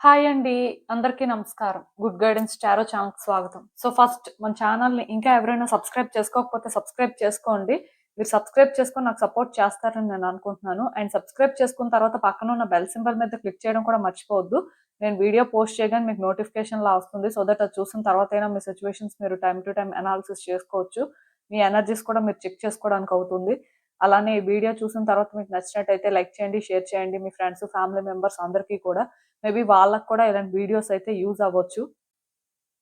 Hi అండి. అందరికీ నమస్కారం. గుడ్ గైడెన్స్ టారో ఛానల్‌కి స్వాగతం. ఫస్ట్ మన ఛానల్‌ని ఇంకా ఎవరైనా సబ్స్క్రైబ్ చేసుకోకపోతే సబ్స్క్రైబ్ చేసుకోండి. మీరు సబ్స్క్రైబ్ చేసుకొని నాకు సపోర్ట్ చేస్తారని నేను అనుకుంటున్నాను. అండ్ సబ్స్క్రైబ్ చేసుకున్న తర్వాత పక్కన ఉన్న బెల్ సింబల్ మీద క్లిక్ చేయడం కూడా మర్చిపోవద్దు. నేను వీడియో పోస్ట్ చేయగానే మీకు నోటిఫికేషన్‌లా వస్తుంది. సో దట్ అది చూసిన తర్వాతైనా మీ సిట్యుయేషన్స్ మీరు టైమ్ టు టైమ్ అనాలిసిస్ చేసుకోవచ్చు. మీ ఎనర్జీస్ కూడా మీరు చెక్ చేసుకోవడానికి అవుతుంది. అలానే ఈ వీడియో చూసిన తర్వాత మీకు నచ్చినట్టయితే లైక్ చేయండి, షేర్ చేయండి మీ ఫ్రెండ్స్, ఫ్యామిలీ మెంబర్స్ అందరికీ కూడా. మేబీ వాళ్ళకి కూడా ఇలాంటి వీడియోస్ అయితే యూజ్ అవ్వచ్చు.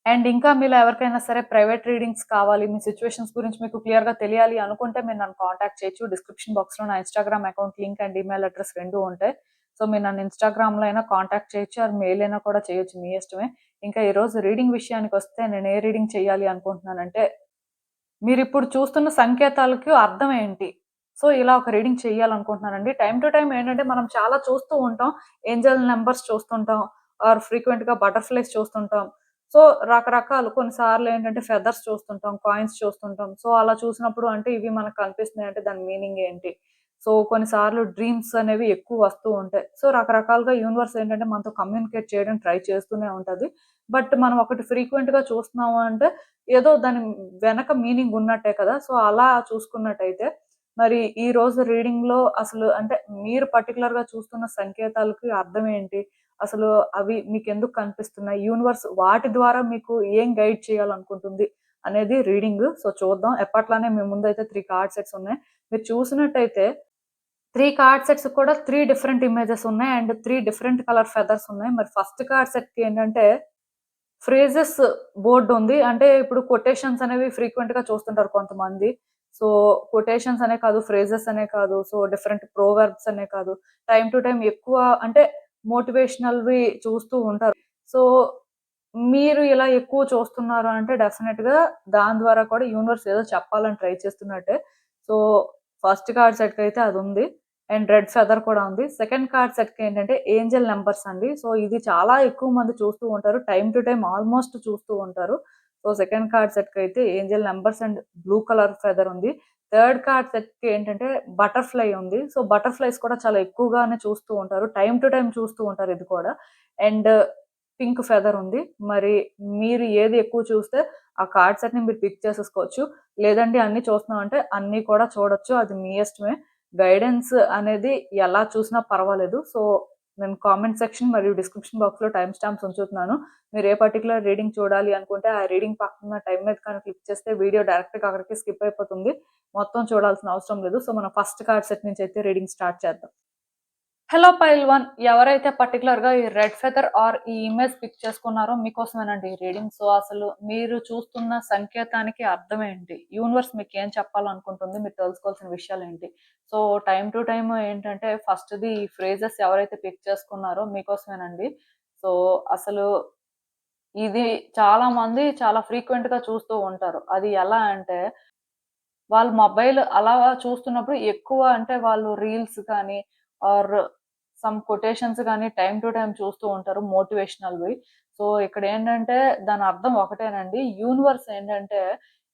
అండ్ ఇంకా మీలో ఎవరికైనా సరే ప్రైవేట్ రీడింగ్స్ కావాలి, మీ సిట్యుయేషన్స్ గురించి మీకు క్లియర్‌గా తెలియాలి అనుకుంటే మీరు నన్ను కాంటాక్ట్ చేయొచ్చు. డిస్క్రిప్షన్ బాక్స్‌లో నా Instagram account link and email address 2 ఉంటాయి. సో మీరు నన్ను ఇన్‌స్టాగ్రామ్‌లో అయినా కాంటాక్ట్ చేయొచ్చు. ఆర్ మెయిల్ అయినా కూడా చేయొచ్చు. మీ ఇష్టమే. ఇంకా ఈరోజు రీడింగ్ విషయానికొస్తే నేను ఏ రీడింగ్ చేయాలి అనుకుంటున్నానంటే, మీరిప్పుడు చూస్తున్న సంకేతాలకు అర్థం ఏంటి? సో ఇలా ఒక రీడింగ్ చేయాలనుకుంటున్నానండి. టైమ్ టు టైమ్ ఏంటంటే మనం చాలా చూస్తూ ఉంటాం. ఏంజెల్ నంబర్స్ చూస్తుంటాం. ఆర్ ఫ్రీక్వెంట్‌గా బటర్‌ఫ్లైస్ చూస్తుంటాం. సో రకరకాలు కొన్నిసార్లు ఏంటంటే ఫెదర్స్ చూస్తుంటాం, కాయిన్స్ చూస్తుంటాం. సో అలా చూసినప్పుడు అంటే ఇవి మనకు కనిపిస్తున్నాయి అంటే దాని మీనింగ్ ఏంటి? సో కొన్నిసార్లు డ్రీమ్స్ అనేవి ఎక్కువ వస్తూ ఉంటాయి. సో రకరకాలుగా యూనివర్స్ ఏంటంటే మనతో కమ్యూనికేట్ చేయడానికి ట్రై చేస్తూనే ఉంటది. బట్ మనం ఒకటి ఫ్రీక్వెంట్‌గా చూస్తున్నాము అంటే ఏదో దాని వెనక మీనింగ్ ఉన్నట్టే కదా! సో అలా చూసుకున్నట్టయితే మరి ఈ రోజు రీడింగ్‌లో అసలు అంటే మీరు పర్టిక్యులర్‌గా చూస్తున్న సంకేతాలకి అర్థం ఏంటి? అసలు అవి మీకెందుకు కనిపిస్తున్నాయి? యూనివర్స్ వాటి ద్వారా మీకు ఏం గైడ్ చేయాలనుకుంటుంది అనేది రీడింగ్. సో చూద్దాం. ఎప్పట్లానే మీ ముందైతే 3 కార్డ్ సెట్స్ ఉన్నాయి. మీరు చూసినట్టయితే 3 కార్డ్ సెట్స్ కూడా 3 డిఫరెంట్ ఇమేజెస్ ఉన్నాయి. అండ్ 3 డిఫరెంట్ కలర్ ఫెదర్స్ ఉన్నాయి. మరి ఫస్ట్ కార్డ్ సెట్‌కి ఏంటంటే ఫ్రేజెస్ బోర్డ్ ఉంది. అంటే ఇప్పుడు కొటేషన్స్ అనేవి ఫ్రీక్వెంట్‌గా చూస్తుంటారు కొంతమంది. సో, కొటేషన్స్ అనే కాదు, ఫ్రేజెస్ అనే కాదు, సో డిఫరెంట్ ప్రోవర్బ్స్ అనే కాదు. టైమ్ టు టైమ్ ఎక్కువ అంటే మోటివేషనల్‌వి చూస్తూ ఉంటారు. సో, మీరు ఇలా ఎక్కువ చూస్తున్నారు అంటే డెఫినెట్‌గా దాని ద్వారా కూడా యూనివర్స్ ఏదో చెప్పాలని ట్రై చేస్తున్నట్టే. సో, ఫస్ట్ కార్డ్ సెట్‌కయితే అదుంది. అండ్ రెడ్ ఫెదర్ కూడా ఉంది. సెకండ్ కార్డ్ సెట్‌కి ఏంటంటే ఏంజెల్ నంబర్స్ అండి. సో, ఇది చాలా ఎక్కువ మంది చూస్తూ ఉంటారు. టైమ్ టు టైమ్ ఆల్‌మోస్ట్ చూస్తూ ఉంటారు. సో, సెకండ్ కార్డ్ సెట్‌కయితే angel numbers and blue colour feather ఉంది. థర్డ్ కార్డ్ సెట్‌కి ఏంటంటే బటర్‌ఫ్లై ఉంది. సో, బటర్‌ఫ్లైస్ కూడా చాలా ఎక్కువగానే చూస్తూ ఉంటారు. టైమ్ టు టైమ్ చూస్తూ ఉంటారు ఇది కూడా. అండ్ పింక్ ఫెదర్ ఉంది. మరి మీరు ఏది ఎక్కువ చూస్తే ఆ కార్డ్ సెట్‌ని మీరు పిక్ చేసేసుకోవచ్చు. లేదండి అన్నీ చూస్తున్నామంటే అన్నీ కూడా చూడొచ్చు. అది మీ ఇష్టమే. గైడెన్స్ అనేది ఎలా చూసినా పర్వాలేదు. సో, నేను కామెంట్ సెక్షన్ మరియు డిస్క్రిప్షన్ బాక్స్‌లో టైమ్ స్టాంప్స్ ఉంచుతున్నాను. మీరు ఏ పర్టిక్యులర్ రీడింగ్ చూడాలి అనుకుంటే ఆ రీడింగ్ పక్కన టైమ్ మీద కానీ క్లిక్ చేస్తే వీడియో డైరెక్ట్‌గా అక్కడికి స్కిప్ అయిపోతుంది. మొత్తం చూడాల్సిన అవసరం లేదు. సో, మనం ఫస్ట్ కార్డ్ సెట్ నుంచి అయితే రీడింగ్ స్టార్ట్ చేద్దాం. హలో పైల్వాన్. ఎవరైతే పర్టిక్యులర్‌గా ఈ రెడ్ ఫెదర్ ఆర్ ఈ ఇమేజ్ పిక్ చేసుకున్నారో మీకోసమేనండి ఈ రీడింగ్. సో, అసలు మీరు చూస్తున్న సంకేతానికి అర్థం ఏంటి? యూనివర్స్ మీకేం చెప్పాలనుకుంటుంది? మీరు తెలుసుకోవాల్సిన విషయాలేంటి? సో, టైమ్ టు టైమ్ ఏంటంటే ఫస్ట్‌ది ఈ ఫ్రేజెస్ ఎవరైతే పిక్ చేసుకున్నారో మీకోసమేనండి. సో, అసలు ఇది చాలా మంది చాలా ఫ్రీక్వెంట్‌గా చూస్తూ ఉంటారు. అది ఎలా అంటే వాళ్ళు మొబైల్ అలా చూస్తున్నప్పుడు ఎక్కువ అంటే వాళ్ళు రీల్స్ కానీ ఆర్ సమ్ కొటేషన్స్ గాని టైమ్ టు టైమ్ చూస్తూ ఉంటారు మోటివేషనల్‌వి. సో, ఇక్కడేంటంటే దాని అర్థం ఒకటేనండి. యూనివర్స్ ఏంటంటే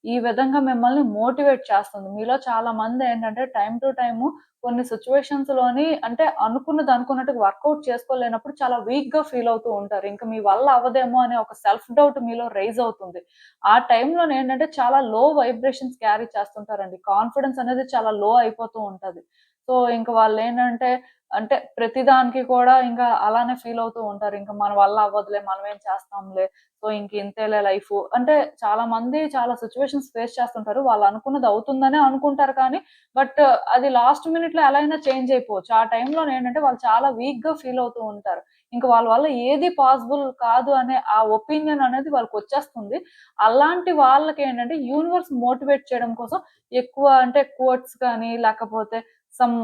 ఈ విధంగా మిమ్మల్ని మోటివేట్ చేస్తుంది. మీలో చాలా మందేంటంటే టైమ్ టు టైము కొన్ని సిట్యుయేషన్స్‌లోని అంటే అనుకున్నది అనుకున్నట్టుగా వర్కౌట్ చేసుకోలేనప్పుడు చాలా వీక్‌గా ఫీల్ అవుతూ ఉంటారు. ఇంక మీ వల్ల అవ్వదేమో అనే ఒక సెల్ఫ్ డౌట్ మీలో రైజ్ అవుతుంది. ఆ టైంలోనేంటంటే చాలా లో వైబ్రేషన్స్ క్యారీ చేస్తుంటారండి. కాన్ఫిడెన్స్ అనేది చాలా లో అయిపోతూ ఉంటది. సో, ఇంక వాళ్ళేంటంటే అంటే ప్రతిదానికి కూడా ఇంకా అలానే ఫీల్ అవుతూ ఉంటారు. ఇంక మన వల్ల అవ్వదులే, మనమేం చేస్తాంలే, సో ఇంక ఇంతేలే లైఫు. అంటే చాలా మంది చాలా సిట్యుయేషన్స్ ఫేస్ చేస్తుంటారు. వాళ్ళు అనుకున్నది అవుతుందనే అనుకుంటారు కానీ, బట్ అది లాస్ట్ మినిట్‌లో ఎలా అయినా చేంజ్ అయిపోవచ్చు. ఆ టైంలోనేంటంటే వాళ్ళు చాలా వీక్‌గా ఫీల్ అవుతూ ఉంటారు. ఇంక వాళ్ళ వల్ల ఏది పాసిబుల్ కాదు అనే ఆ ఒపీనియన్ అనేది వాళ్ళకొచ్చేస్తుంది. అలాంటి వాళ్ళకేంటంటే యూనివర్స్ మోటివేట్ చేయడం కోసం ఎక్కువ అంటే కోట్స్ కానీ, లేకపోతే సమ్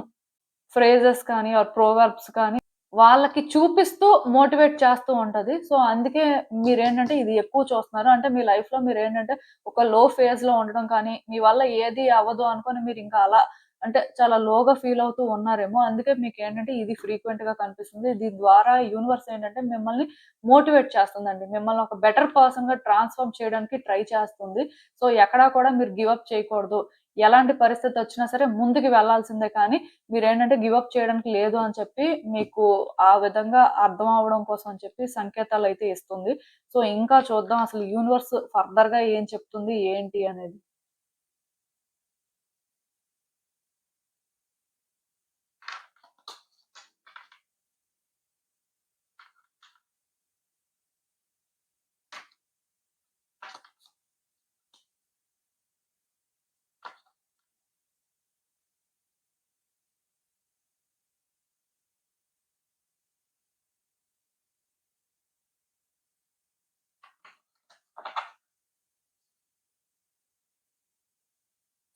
ఫ్రేజెస్ కానీ ఆర్ ప్రోవర్బ్స్ కానీ వాళ్ళకి చూపిస్తూ మోటివేట్ చేస్తూ ఉంటది. సో, అందుకే మీరేంటంటే ఇది ఎక్కువ చూస్తున్నారు. అంటే మీ లైఫ్‌లో మీరేంటంటే ఒక లో ఫేజ్‌లో ఉండడం కానీ, మీ వల్ల ఏది అవ్వదు అనుకోని మీరింకా అలా అంటే చాలా లోగా ఫీల్ అవుతూ ఉన్నారేమో. అందుకే మీకేంటంటే ఇది ఫ్రీక్వెంట్‌గా కనిపిస్తుంది. దీని ద్వారా యూనివర్స్ ఏంటంటే మిమ్మల్ని మోటివేట్ చేస్తుందండి. మిమ్మల్ని ఒక బెటర్ పర్సన్‌గా ట్రాన్స్‌ఫార్మ్ చేయడానికి ట్రై చేస్తుంది. సో, ఎక్కడా కూడా మీరు గివ్ అప్ చేయకూడదు. ఎలాంటి పరిస్థితి వచ్చినా సరే ముందుకు వెళ్ళాల్సిందే కానీ మీరేంటంటే గివ్ అప్ చేయడానికి లేదు అని చెప్పి మీకు ఆ విధంగా అర్థం అవ్వడం కోసం అని చెప్పి సంకేతాలు అయితే ఇస్తుంది. సో ఇంకా చూద్దాం అసలు యూనివర్స్ ఫర్దర్ గా ఏం చెప్తుంది ఏంటి అనేది.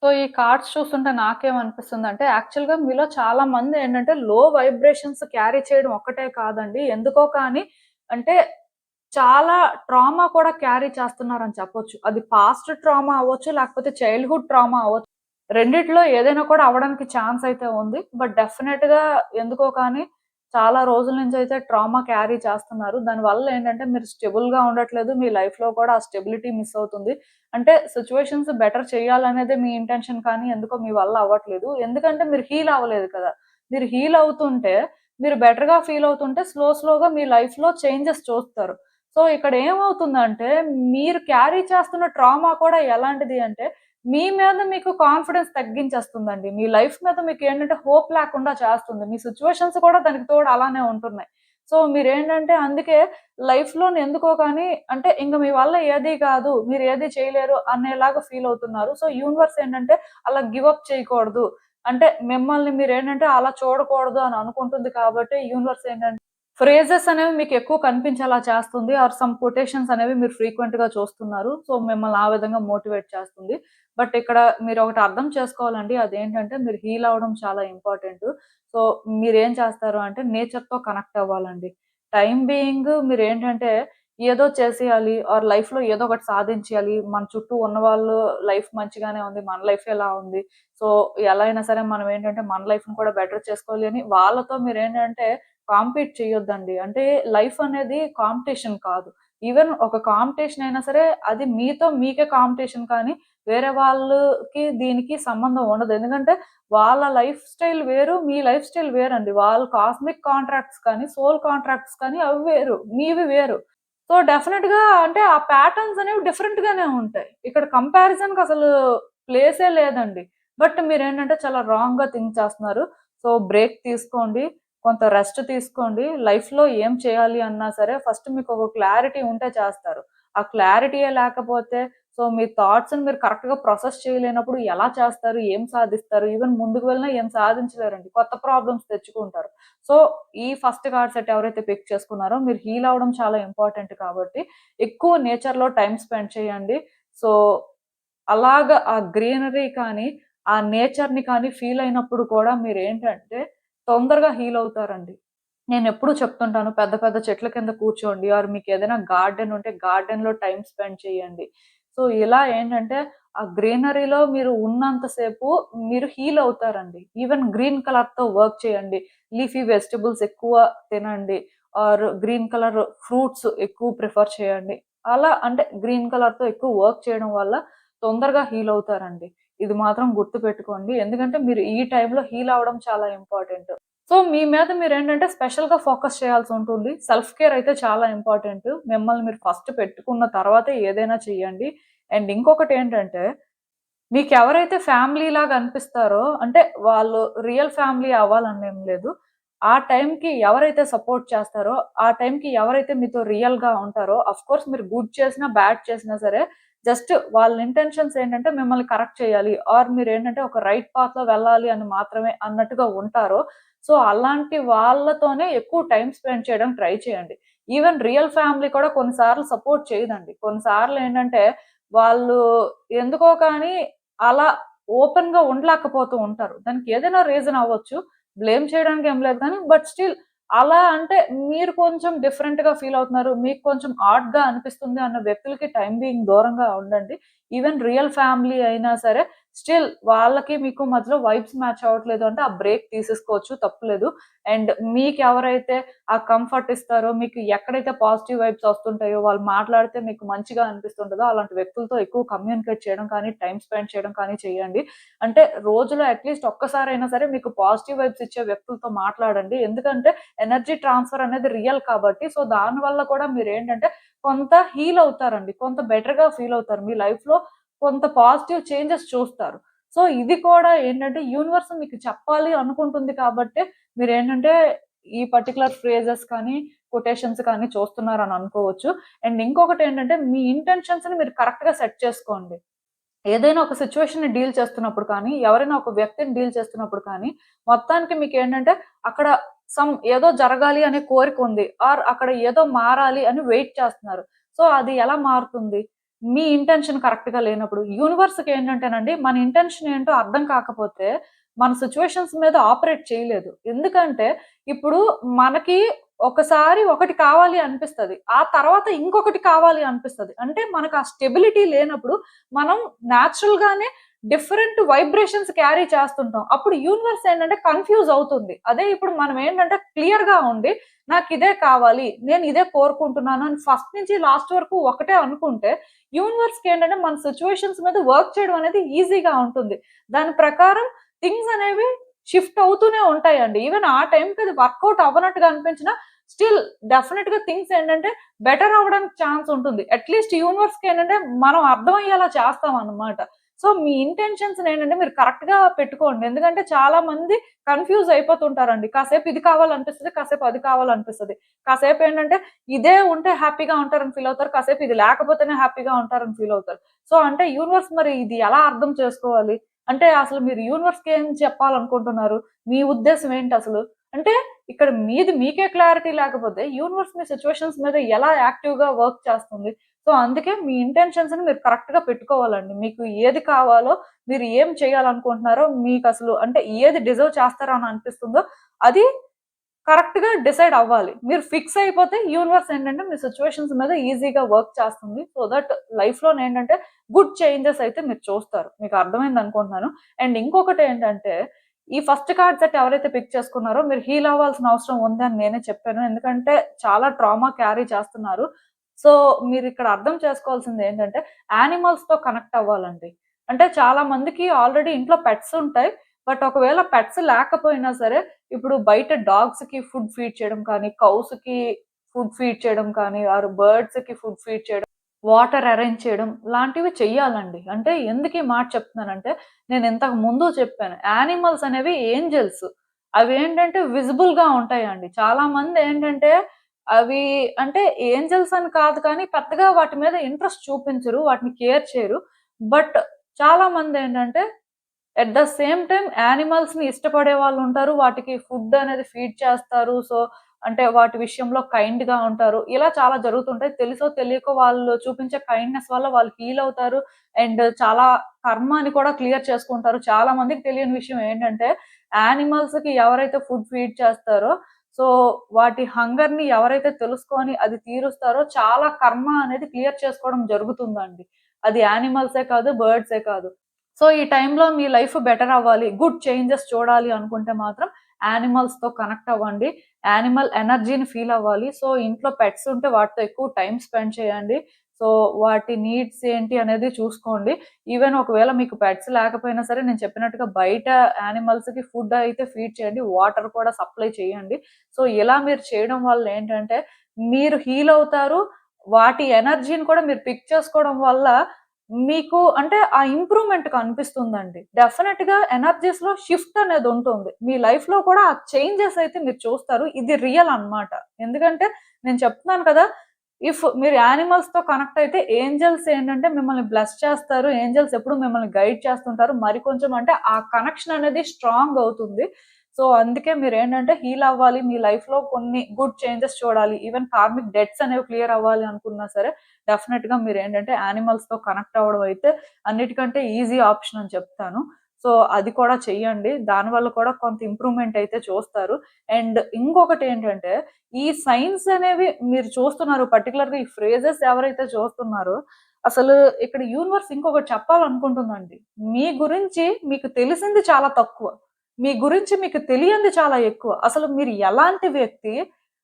సో, ఈ కార్డ్స్ చూస్తుంటే నాకేమనిపిస్తుందంటే, యాక్చువల్‌గా మీలో చాలా మందేంటంటే, లో వైబ్రేషన్స్ క్యారీ చేయడం ఒక్కటే కాదండి. ఎందుకో కానీ అంటే, చాలా ట్రామా కూడా క్యారీ చేస్తున్నారని చెప్పొచ్చు. అది పాస్ట్ ట్రామా అవ్వచ్చు, లేకపోతే చైల్డ్‌హుడ్ ట్రామా అవ్వచ్చు. రెండిట్లో ఏదైనా కూడా అవ్వడానికి ఛాన్స్ అయితే ఉంది. బట్ డెఫినెట్‌గా ఎందుకో కానీ చాలా రోజుల నుంచయితే ట్రామా క్యారీ చేస్తున్నారు. దానివల్ల ఏంటంటే మీరు స్టేబుల్‌గా ఉండట్లేదు. మీ లైఫ్‌లో కూడా ఆ స్టెబిలిటీ మిస్ అవుతుంది. అంటే సిట్యుయేషన్స్ బెటర్ చేయాలనేదే మీ ఇంటెన్షన్ కానీ ఎందుకో మీ వల్ల అవ్వట్లేదు. ఎందుకంటే మీరు హీల్ అవ్వలేదు కదా! మీరు హీల్ అవుతుంటే, మీరు బెటర్‌గా ఫీల్ అవుతుంటే స్లోగా మీ లైఫ్‌లో చేంజెస్ చూస్తారు. సో, ఇక్కడ ఏమవుతుందంటే మీరు క్యారీ చేస్తున్న ట్రామా కూడా ఎలాంటిది అంటే మీ మీద మీకు కాన్ఫిడెన్స్ తగ్గించేస్తుందండి. మీ లైఫ్ మీద మీకేంటంటే హోప్ లేకుండా చేస్తుంది. మీ సిట్యుయేషన్స్ కూడా దానికి తోడు అలానే ఉంటున్నాయి. సో, మీరేంటంటే అందుకే లైఫ్‌లోని ఎందుకో కానీ అంటే ఇంక మీ వల్ల ఏది కాదు, మీరు ఏది చేయలేరు అనేలాగా ఫీల్ అవుతున్నారు. సో, యూనివర్స్ ఏంటంటే అలా గివ్ అప్ చేయకూడదు. అంటే మిమ్మల్ని మీరేంటంటే అలా చూడకూడదు అని అనుకుంటుంది కాబట్టి యూనివర్స్ ఏంటంటే ఫ్రేజెస్ అనేవి మీకెక్కువ కనిపించేలా చేస్తుంది. ఆర్ సమ్ కొటేషన్స్ అనేవి మీరు ఫ్రీక్వెంట్‌గా చూస్తున్నారు. సో, మిమ్మల్ని ఆ విధంగా మోటివేట్ చేస్తుంది. బట్ ఇక్కడ మీరొకటి అర్థం చేసుకోవాలండి. అదేంటంటే మీరు హీల్ అవ్వడం చాలా ఇంపార్టెంటు. సో, మీరేం చేస్తారు అంటే నేచర్‌తో కనెక్ట్ అవ్వాలండి. టైమ్ బీయింగ్ మీరేంటంటే ఏదో చేసేయాలి ఆర్ లైఫ్‌లో ఏదో ఒకటి సాధించేయాలి. మన చుట్టూ ఉన్నవాళ్ళు లైఫ్ మంచిగానే ఉంది. మన లైఫ్ ఎలా ఉంది? సో, ఎలా అయినా సరే మనం ఏంటంటే మన లైఫ్‌ని కూడా బెటర్ చేసుకోవాలి అని వాళ్ళతో మీరేంటంటే కాంపీట్ చేయొద్దండి. అంటే లైఫ్ అనేది కాంపిటీషన్ కాదు. ఈవెన్ ఒక కాంపిటీషన్ అయినా సరే అది మీతో మీకే కాంపిటీషన్ కానీ వేరే వాళ్ళకి దీనికి సంబంధం ఉండదు. ఎందుకంటే వాళ్ళ లైఫ్ స్టైల్ వేరు. మీ లైఫ్ స్టైల్ వేరండి. వాళ్ళ కాస్మిక్ కాంట్రాక్ట్స్ కానీ, సోల్ కాంట్రాక్ట్స్ కానీ అవి వేరు. మీవి వేరు. సో, డెఫినిట్‌గా అంటే ఆ ప్యాటర్న్స్ అనేవి డిఫరెంట్ గానే ఉంటాయి. ఇక్కడ కంపారిజన్‌కి అసలు ప్లేసే లేదండి. బట్ మీరేంటంటే చాలా రాంగ్‌గా థింక్ చేస్తున్నారు. సో, బ్రేక్ తీసుకోండి. కొంత రెస్ట్ తీసుకోండి. లైఫ్‌లో ఏం చేయాలి అన్నా సరే ఫస్ట్ మీకొక క్లారిటీ ఉంటే చేస్తారు. ఆ క్లారిటీయే లేకపోతే సో, మీ థాట్స్‌ని మీరు కరెక్ట్‌గా ప్రాసెస్ చేయలేనప్పుడు ఎలా చేస్తారు? ఏం సాధిస్తారు? ఈవెన్ ముందుకు వెళ్ళినా ఏం సాధించలేరండి. కొత్త ప్రాబ్లమ్స్ తెచ్చుకుంటారు. సో, ఈ ఫస్ట్ కార్డ్ సెట్ ఎవరైతే పిక్ చేసుకున్నారో మీరు హీల్ అవ్వడం చాలా ఇంపార్టెంట్ కాబట్టి ఎక్కువ నేచర్‌లో టైమ్ స్పెండ్ చేయండి. సో, అలాగా ఆ గ్రీనరీ కానీ, ఆ నేచర్‌ని కానీ ఫీల్ అయినప్పుడు కూడా మీరేంటంటే తొందరగా హీల్ అవుతారండి. నేనెప్పుడూ చెప్తుంటాను పెద్ద పెద్ద చెట్ల కింద కూర్చోండి ఆర్ మీకేదైనా గార్డెన్ ఉంటే గార్డెన్‌లో టైమ్ స్పెండ్ చేయండి. సో, ఇలా ఏంటంటే ఆ గ్రీనరీలో మీరు ఉన్నంత సేపు మీరు హీల్ అవుతారండి. ఈవెన్ గ్రీన్ కలర్‌తో వర్క్ చేయండి. లీఫీ వెజిటబుల్స్ ఎక్కువ తినండి. ఆర్ గ్రీన్ కలర్ ఫ్రూట్స్ ఎక్కువ ప్రిఫర్ చేయండి. అలా అంటే గ్రీన్ కలర్‌తో ఎక్కువ వర్క్ చేయడం వల్ల తొందరగా హీల్ అవుతారండి. ఇది మాత్రం గుర్తుపెట్టుకోండి. ఎందుకంటే మీరు ఈ టైంలో హీల్ అవ్వడం చాలా ఇంపార్టెంట్. సో, మీ మీద మీరేంటంటే స్పెషల్‌గా ఫోకస్ చేయాల్సుంటుంది. సెల్ఫ్ కేర్ అయితే చాలా ఇంపార్టెంటు. మిమ్మల్ని మీరు ఫస్ట్ పెట్టుకున్న తర్వాతే ఏదైనా చేయండి. అండ్ ఇంకొకటేంటంటే, మీకెవరైతే ఫ్యామిలీలాగా అనిపిస్తారో అంటే వాళ్ళు రియల్ ఫ్యామిలీ అవ్వాలనేం లేదు. ఆ టైంకి ఎవరైతే సపోర్ట్ చేస్తారో, ఆ టైంకి ఎవరైతే మీతో రియల్‌గా ఉంటారో ఆఫ్‌కోర్స్ మీరు గుడ్ చేసినా, బ్యాడ్ చేసినా సరే జస్ట్ వాళ్ళ ఇంటెన్షన్స్ ఏంటంటే మిమ్మల్ని కరెక్ట్ చేయాలి. ఆర్ మీరేంటంటే ఒక రైట్ పాత్‌లో వెళ్ళాలి అని మాత్రమే అన్నట్టుగా ఉంటారో, సో, అలాంటి వాళ్ళతోనే ఎక్కువ టైమ్ స్పెండ్ చేయడానికి ట్రై చేయండి. ఈవెన్ రియల్ ఫ్యామిలీ కూడా కొన్ని సార్లు సపోర్ట్ చేయదండి. కొన్ని సార్లు ఏంటంటే వాళ్ళు ఎందుకో కానీ అలా ఓపెన్‌గా ఉండలేకపోతూ ఉంటారు. దానికి ఏదైనా రీజన్ అవ్వచ్చు. బ్లేమ్ చేయడానికి ఏం లేదు కానీ, బట్ స్టిల్ అలా అంటే మీరు కొంచెం డిఫరెంట్‌గా ఫీల్ అవుతున్నారు. మీకు కొంచెం ఆడ్‌గా అనిపిస్తుంది అన్న వ్యక్తులకి టైమ్ బీయింగ్ దూరంగా ఉండండి. ఈవెన్ రియల్ ఫ్యామిలీ అయినా సరే స్టిల్ వాళ్ళకి మీకు మధ్యలో వైబ్స్ మ్యాచ్ అవ్వట్లేదు అంటే ఆ బ్రేక్ తీసేసుకోవచ్చు, తప్పులేదు. అండ్ మీకు ఎవరైతే ఆ కంఫర్ట్ ఇస్తారో, మీకు ఎక్కడైతే పాజిటివ్ వైబ్స్ వస్తుంటాయో, వాళ్ళు మాట్లాడితే మీకు మంచిగా అనిపిస్తుంటదో అలాంటి వ్యక్తులతో ఎక్కువ కమ్యూనికేట్ చేయడం కానీ, టైం స్పెండ్ చేయడం కానీ చేయండి. అంటే రోజులో అట్లీస్ట్ ఒక్కసారైనా సరే మీకు పాజిటివ్ వైబ్స్ ఇచ్చే వ్యక్తులతో మాట్లాడండి. ఎందుకంటే ఎనర్జీ ట్రాన్స్ఫర్ అనేది రియల్ కాబట్టి. సో దానివల్ల కూడా మీరేంటంటే కొంత హీల్ అవుతారండి. కొంత బెటర్‌గా ఫీల్ అవుతారు. మీ లైఫ్‌లో కొంత పాజిటివ్ చేంజెస్ చూస్తారు. సో ఇది కూడా ఏంటంటే యూనివర్స్ మీకు చెప్పాలి అనుకుంటుంది కాబట్టే మీరేంటంటే ఈ పర్టిక్యులర్ ఫ్రేజెస్ కానీ, కొటేషన్స్ కానీ చూస్తున్నారని అనుకోవచ్చు. అండ్ ఇంకొకటేంటంటే మీ ఇంటెన్షన్స్‌ని మీరు కరెక్ట్‌గా సెట్ చేసుకోండి. ఏదైనా ఒక సిట్యుయేషన్‌ని డీల్ చేస్తున్నప్పుడు కానీ, ఎవరైనా ఒక వ్యక్తిని డీల్ చేస్తున్నప్పుడు కానీ, మొత్తానికి మీకేంటంటే అక్కడ ఏదో జరగాలి అనే కోరికుంది. ఆర్ అక్కడ ఏదో మారాలి అని వెయిట్ చేస్తున్నారు. సో, అది ఎలా మారుతుంది? మీ ఇంటెన్షన్ కరెక్ట్‌గా లేనప్పుడు. యూనివర్స్‌కేంటంటేనండి మన ఇంటెన్షన్ ఏంటో అర్థం కాకపోతే, మన సిట్యుయేషన్స్ మీద ఆపరేట్ చేయలేదు. ఎందుకంటే, ఇప్పుడు మనకి ఒకసారి ఒకటి కావాలి అనిపిస్తది. ఆ తర్వాత ఇంకొకటి కావాలి అనిపిస్తది. అంటే మనకు ఆ స్టెబిలిటీ లేనప్పుడు మనం నేచురల్‌గానే డిఫరెంట్ వైబ్రేషన్స్ క్యారీ చేస్తుంటాం. అప్పుడు యూనివర్స్ ఏంటంటే కన్‌ఫ్యూజ్ అవుతుంది. అదే ఇప్పుడు మనం ఏంటంటే క్లియర్‌గా ఉండి నాకిదే కావాలి, నేను ఇదే కోరుకుంటున్నాను అని ఫస్ట్ నుంచి లాస్ట్ వరకు ఒకటే అనుకుంటే యూనివర్స్‌కి ఏంటంటే మన సిట్యుయేషన్స్ మీద వర్క్ చేయడం అనేది ఈజీగా ఉంటుంది. దాని ప్రకారం థింగ్స్ అనేవి షిఫ్ట్ అవుతూనే ఉంటాయండి. ఈవెన్ ఆ టైంకి అది వర్కౌట్ అవ్వనట్టుగా అనిపించినా స్టిల్ డెఫినిట్‌గా థింగ్స్ ఏంటంటే బెటర్ అవ్వడానికి ఛాన్స్ ఉంటుంది. అట్‌లీస్ట్ యూనివర్స్‌కి ఏంటంటే మనం అర్థమయ్యేలా చేస్తామన్నమాట. సో, మీ ఇంటెన్షన్స్‌ని ఏంటంటే మీరు కరెక్ట్‌గా పెట్టుకోండి. ఎందుకంటే చాలా మంది కన్‌ఫ్యూజ్ అయిపోతుంటారండి. కాసేపు ఇది కావాలనిపిస్తది, కాసేపు అది కావాలనిపిస్తది. కాసేపు ఏంటంటే ఇదే ఉంటే హ్యాపీగా ఉంటారని ఫీల్ అవుతారు. కాసేపు ఇది లేకపోతేనే హ్యాపీగా ఉంటారని ఫీల్ అవుతారు. సో, అంటే యూనివర్స్ మరి ఇది ఎలా అర్థం చేసుకోవాలి? అంటే అసలు మీరు యూనివర్స్‌కి ఏం చెప్పాలనుకుంటున్నారు? మీ ఉద్దేశ్యం ఏంటసలు? అంటే ఇక్కడ మీది మీకే క్లారిటీ లేకపోతే యూనివర్స్ మీ సిట్యుయేషన్స్ మీద ఎలా యాక్టివ్‌గా వర్క్ చేస్తుంది? సో, అందుకే మీ ఇంటెన్షన్స్‌ని మీరు కరెక్ట్‌గా పెట్టుకోవాలండి. మీకు ఏది కావాలో, మీరు ఏం చేయాలనుకుంటున్నారో, మీకసలు అంటే ఏది డిజర్వ్ చేస్తారో అని అనిపిస్తుందో అది కరెక్ట్‌గా డిసైడ్ అవ్వాలి. మీరు ఫిక్స్ అయిపోతే యూనివర్స్ ఏంటంటే మీ సిట్యుయేషన్స్ మీద ఈజీగా వర్క్ చేస్తుంది. సో దట్ లైఫ్‌లోనేంటంటే గుడ్ చేంజెస్ అయితే మీరు చూస్తారు. మీకు అర్థమైందనుకుంటున్నాను. అండ్ ఇంకొకటేంటంటే ఈ ఫస్ట్ కార్డ్ సెట్ ఎవరైతే పిక్ చేసుకున్నారో మీరు హీల్ అవ్వాల్సిన అవసరం ఉంది అని నేనే చెప్పాను. ఎందుకంటే చాలా ట్రామా క్యారీ చేస్తున్నారు. సో మీరిక్కడ అర్థం చేసుకోవాల్సిందేంటంటే యానిమల్స్‌తో కనెక్ట్ అవ్వాలండి. అంటే చాలా మందికి ఆల్రెడీ ఇంట్లో పెట్స్ ఉంటాయి. బట్ ఒకవేళ పెట్స్ లేకపోయినా సరే ఇప్పుడు బయట డాగ్స్‌కి ఫుడ్ ఫీడ్ చేయడం కానీ, కౌస్‌కి ఫుడ్ ఫీడ్ చేయడం కానీ, ఆర్ బర్డ్స్‌కి ఫుడ్ ఫీడ్ చేయడం, వాటర్ అరేంజ్ చేయడం లాంటివి చెయ్యాలండి. అంటే ఎందుకు ఈ మాట చెప్తున్నానంటే, నేను ఇంతకు ముందు చెప్పాను. యానిమల్స్ అనేవి ఏంజెల్స్. అవేంటంటే విజిబుల్‌గా ఉంటాయండి. చాలా మందేంటంటే అవి అంటే ఏంజెల్స్ అని కాదు కానీ పెద్దగా వాటి మీద ఇంట్రెస్ట్ చూపించరు. వాటిని కేర్ చేయరు. బట్ చాలా మందేంటంటే ఎట్ ద సేమ్ టైమ్ యానిమల్స్‌ని ఇష్టపడే వాళ్ళుంటారు. వాటికి ఫుడ్ అనేది ఫీడ్ చేస్తారు. సో, అంటే వాటి విషయంలో కైండ్‌గా ఉంటారు. ఇలా చాలా జరుగుతుంటాయి. తెలుసో తెలియకో వాళ్ళు చూపించే కైండ్‌నెస్ వల్ల వాళ్ళు హీల్ అవుతారు. అండ్ చాలా కర్మని కూడా క్లియర్ చేసుకుంటారు. చాలా మందికి తెలియని విషయం ఏంటంటే, యానిమల్స్‌కి ఎవరైతే ఫుడ్ ఫీడ్ చేస్తారో, సో, వాటి హంగర్‌ని ఎవరైతే తెలుసుకొని అది తీరుస్తారో చాలా కర్మ అనేది క్లియర్ చేసుకోవడం జరుగుతుందండి. అది యానిమల్సే కాదు, బర్డ్సే కాదు. సో, ఈ టైంలో మీ లైఫ్ బెటర్ అవ్వాలి, గుడ్ చేంజెస్ చూడాలి అనుకుంటే మాత్రం యానిమల్స్‌తో కనెక్ట్ అవ్వండి. యానిమల్ ఎనర్జీని ఫీల్ అవ్వాలి. సో, ఇంట్లో పెట్స్ ఉంటే వాటితో ఎక్కువ టైమ్ స్పెండ్ చేయండి. సో, వాటి నీడ్స్ ఏంటి అనేది చూసుకోండి. ఈవెన్ ఒకవేళ మీకు పెట్స్ లేకపోయినా సరే నేను చెప్పినట్టుగా బయట యానిమల్స్‌కి ఫుడ్ అయితే ఫీడ్ చేయండి. వాటర్ కూడా సప్లై చేయండి. సో, ఇలా మీరు చేయడం వల్ల ఏంటంటే మీరు హీల్ అవుతారు. వాటి ఎనర్జీని కూడా మీరు పిక్ చేసుకోవడం వల్ల మీకు అంటే ఆ ఇంప్రూవ్‌మెంట్ కనిపిస్తుందండి. డెఫినెట్‌గా ఎనర్జీస్‌లో షిఫ్ట్ అనేదుంటుంది. మీ లైఫ్‌లో కూడా ఆ చేంజెస్ అయితే మీరు చూస్తారు. ఇది రియల్ అన్నమాట. ఎందుకంటే నేను చెప్తున్నాను కదా! మీరు యానిమల్స్‌తో కనెక్ట్ అయితే ఏంజెల్స్ ఏంటంటే మిమ్మల్ని బ్లెస్ చేస్తారు. ఏంజెల్స్ ఎప్పుడు మిమ్మల్ని గైడ్ చేస్తుంటారు. మరి కొంచెం అంటే ఆ కనెక్షన్ అనేది స్ట్రాంగ్ అవుతుంది. సో, అందుకే మీరేంటంటే హీల్ అవ్వాలి. మీ లైఫ్‌లో కొన్ని గుడ్ చేంజెస్ చూడాలి. ఈవెన్ కార్మిక్ డెబ్ట్స్ అనేవి క్లియర్ అవ్వాలి అనుకున్నా సరే డెఫినిట్‌గా మీరేంటంటే యానిమల్స్‌తో కనెక్ట్ అవ్వడం అయితే అన్నిటికంటే ఈజీ ఆప్షన్ అని చెప్తాను. సో అది కూడా చెయ్యండి. దానివల్ల కూడా కొంత ఇంప్రూవ్‌మెంట్ అయితే చూస్తారు. అండ్ ఇంకొకటి ఏంటంటే, ఈ సైన్స్ అనేవి మీరు చూస్తున్నారు. పర్టిక్యులర్‌గా ఈ ఫ్రేజెస్ ఎవరైతే చూస్తున్నారో, అసలు ఇక్కడ యూనివర్స్ ఇంకొకటి చెప్పాలనుకుంటుందండి. మీ గురించి మీకు తెలిసింది చాలా తక్కువ. మీ గురించి మీకు తెలియంది చాలా ఎక్కువ. అసలు మీరు ఎలాంటి వ్యక్తి,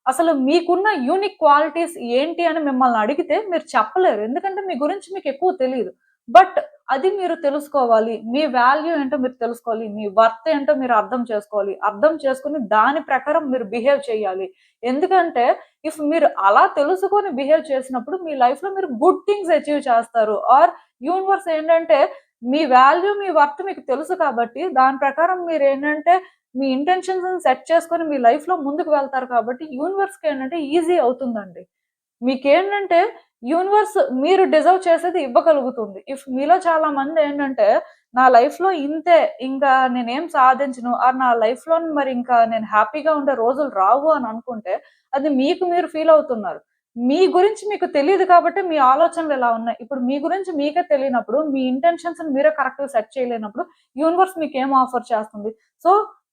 అసలు మీకున్న యూనిక్ క్వాలిటీస్ ఏంటి అని మిమ్మల్ని అడిగితే మీరు చెప్పలేరు. ఎందుకంటే మీ గురించి మీకు ఎక్కువ తెలీదు. బట్ అది మీరు తెలుసుకోవాలి. మీ వాల్యూ ఏంటో మీరు తెలుసుకోవాలి. మీ వర్త్ ఏంటో మీరు అర్థం చేసుకోవాలి. అర్థం చేసుకొని దాని ప్రకారం మీరు బిహేవ్ చేయాలి. ఎందుకంటే మీరు అలా తెలుసుకొని బిహేవ్ చేసినప్పుడు మీ లైఫ్‌లో మీరు గుడ్ థింగ్స్ అచీవ్ చేస్తారు. ఆర్ యూనివర్స్ ఏంటంటే మీ వాల్యూ, మీ వర్త్ మీకు తెలుసు కాబట్టి దాని ప్రకారం మీరేంటంటే మీ ఇంటెన్షన్స్‌ని సెట్ చేసుకొని మీ లైఫ్‌లో ముందుకు వెళ్తారు కాబట్టి యూనివర్స్‌కి ఏంటంటే ఈజీ అవుతుందండి. మీకేంటంటే యూనివర్స్ మీరు డిజర్వ్ చేసేది ఇవ్వగలుగుతుంది. మీలో చాలా మందేంటంటే, నా లైఫ్‌లో ఇంతే, ఇంకా నేనేం సాధించను, నా లైఫ్‌లో మరి ఇంకా నేను హ్యాపీగా ఉండే రోజులు రావు అని అనుకుంటే, అది మీకు మీరు ఫీల్ అవుతున్నారు. మీ గురించి మీకు తెలీదు కాబట్టి మీ ఆలోచనలు ఇలా ఉన్నాయి. ఇప్పుడు మీ గురించి మీకే తెలియనప్పుడు, మీ ఇంటెన్షన్స్‌ని మీరే కరెక్ట్‌గా సెట్ చేయలేనప్పుడు, యూనివర్స్ మీకేం ఆఫర్ చేస్తుంది? సో,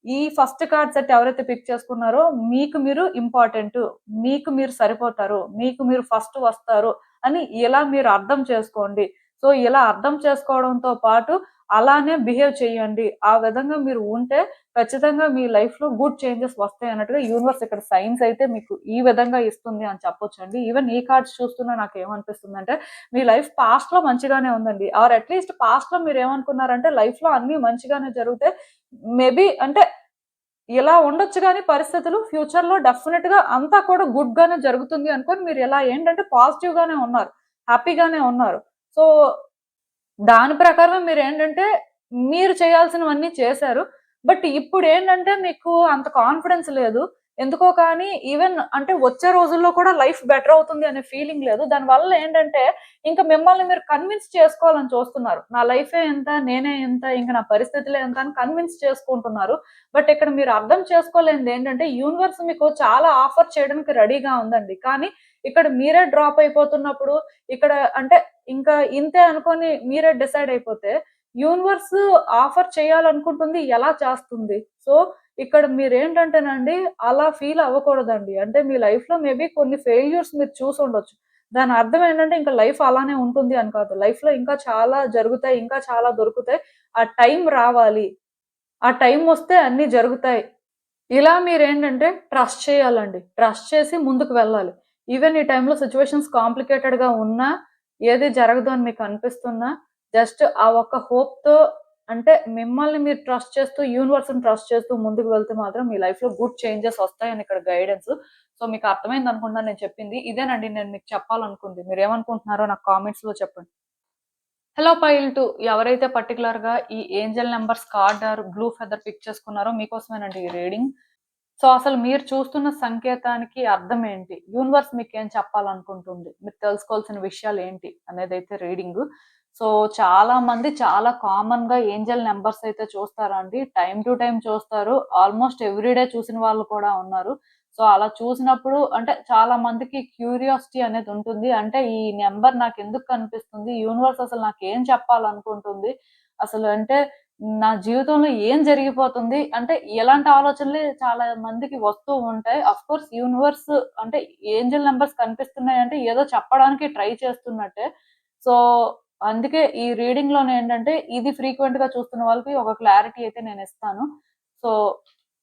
ఈ ఫస్ట్ కార్డ్ సెట్ ఎవరైతే పిక్ చేసుకున్నారో మీకు మీరు ఇంపార్టెంటు. మీకు మీరు సరిపోతారు. మీకు మీరు ఫస్ట్ వస్తారు అని ఇలా మీరు అర్థం చేసుకోండి. సో, ఇలా అర్థం చేసుకోవడంతో పాటు అలానే బిహేవ్ చేయండి. ఆ విధంగా మీరు ఉంటే ఖచ్చితంగా మీ లైఫ్‌లో గుడ్ చేంజెస్ వస్తాయి అన్నట్టుగా యూనివర్స్ ఇక్కడ సైన్స్ అయితే మీకు ఈ విధంగా ఇస్తుంది అని చెప్పొచ్చండి. ఈవెన్ ఈ కార్డ్స్ చూస్తున్నా నాకేమనిపిస్తుందంటే మీ లైఫ్ పాస్ట్‌లో మంచిగానే ఉందండి. ఆర్ అట్‌లీస్ట్ పాస్ట్‌లో మీరేమనుకున్నారంటే లైఫ్‌లో అన్నీ మంచిగానే జరుగుతాయి. మేబీ అంటే ఇలా ఉండొచ్చు గానీ పరిస్థితులు ఫ్యూచర్‌లో డెఫినిట్‌గా అంతా కూడా గుడ్ గానే జరుగుతుంది అనుకోని మీరు ఇలా ఏంటంటే పాజిటివ్ గానే ఉన్నారు. హ్యాపీగానే ఉన్నారు. సో, దాని ప్రకారమే మీరేంటంటే మీరు చేయాల్సినవన్నీ చేశారు. బట్ ఇప్పుడేంటంటే మీకు అంత కాన్ఫిడెన్స్ లేదు. ఎందుకో కానీ ఈవెన్ అంటే వచ్చే రోజుల్లో కూడా లైఫ్ బెటర్ అవుతుంది అనే ఫీలింగ్ లేదు. దానివల్ల ఏంటంటే ఇంక మిమ్మల్ని మీరు కన్విన్స్ చేసుకోవాలని చూస్తున్నారు. నా లైఫే ఇంత, నేనే ఇంత, ఇంక నా పరిస్థితులే ఇంత అని కన్విన్స్ చేసుకుంటున్నారు. బట్ ఇక్కడ మీరు అర్థం చేసుకోలేనిదేంటంటే యూనివర్స్ మీకు చాలా ఆఫర్ చేయడానికి రెడీగా ఉందండి. కానీ ఇక్కడ మీరే డ్రాప్ అయిపోతున్నప్పుడు ఇక్కడ అంటే ఇంకా ఇంతే అనుకోని మీరే డిసైడ్ అయిపోతే యూనివర్స్ ఆఫర్ చేయాలనుకుంటుంది ఎలా చేస్తుంది? సో, ఇక్కడ మీరేంటంటేనండి అలా ఫీల్ అవ్వకూడదండి. అంటే మీ లైఫ్‌లో మేబీ కొన్ని ఫెయిల్యూర్స్ మీరు చూసుండొచ్చు. దాని అర్థం ఏంటంటే ఇంక లైఫ్ అలానే ఉంటుంది అని కాదు. లైఫ్‌లో ఇంకా చాలా జరుగుతాయి. ఇంకా చాలా దొరుకుతాయి. ఆ టైం రావాలి. ఆ టైం వస్తే అన్నీ జరుగుతాయి. ఇలా మీరేంటంటే ట్రస్ట్ చేయాలండి. ట్రస్ట్ చేసి ముందుకు వెళ్ళాలి. ఈవెన్ ఈ టైంలో సిట్యుయేషన్స్ కాంప్లికేటెడ్‌గా ఉన్నా, ఏది జరగదు అని మీకు అనిపిస్తున్నా, జస్ట్ ఆ ఒక్క హోప్‌తో అంటే మిమ్మల్ని మీరు ట్రస్ట్ చేస్తూ, యూనివర్స్‌ని ట్రస్ట్ చేస్తూ ముందుకు వెళ్తే మాత్రం మీ లైఫ్‌లో గుడ్ చేంజెస్ వస్తాయని ఇక్కడ గైడెన్స్. సో, మీకు అర్థమైందనుకుంటున్నాను నేను చెప్పింది. ఇదేనండి నేను మీకు చెప్పాలనుకుంది. మీరేమనుకుంటున్నారో నాకు కామెంట్స్‌లో చెప్పండి. హలో పైల్ 2 ఎవరైతే పర్టిక్యులర్‌గా ఈ angel numbers card or blue feather pick చేసుకున్నారో మీకోసమేనండి ఈ రీడింగ్. సో, అసలు మీరు చూస్తున్న సంకేతానికి అర్థం ఏంటి? యూనివర్స్ మీకేం చెప్పాలనుకుంటుంది? మీరు తెలుసుకోవాల్సిన విషయాలేంటి? అనేదైతే రీడింగు. సో, చాలా మంది చాలా కామన్‌గా ఏంజెల్ నంబర్స్ అయితే చూస్తారండి. టైమ్ టు టైమ్ చూస్తారు. ఆల్‌మోస్ట్ ఎవ్రీ డే చూసిన వాళ్ళు కూడా ఉన్నారు. సో, అలా చూసినప్పుడు అంటే చాలా మందికి క్యూరియాసిటీ అనేది ఉంటుంది. అంటే ఈ నంబర్ నాకెందుకు కనిపిస్తుంది? యూనివర్స్ అసలు నాకేం చెప్పాలనుకుంటుంది? అసలు అంటే నా జీవితంలో ఏం జరిగిపోతుంది? అంటే ఎలాంటి ఆలోచనలే చాలా మందికి వస్తూ ఉంటాయి. ఆఫ్‌కోర్స్ యూనివర్స్ అంటే ఏంజెల్ నంబర్స్ కనిపిస్తున్నాయంటే ఏదో చెప్పడానికి ట్రై చేస్తున్నట్టే. సో, అందుకే ఈ రీడింగ్‌లోనేంటంటే ఇది ఫ్రీక్వెంట్‌గా చూస్తున్న వాళ్ళకి ఒక క్లారిటీ అయితే నేనిస్తాను. సో,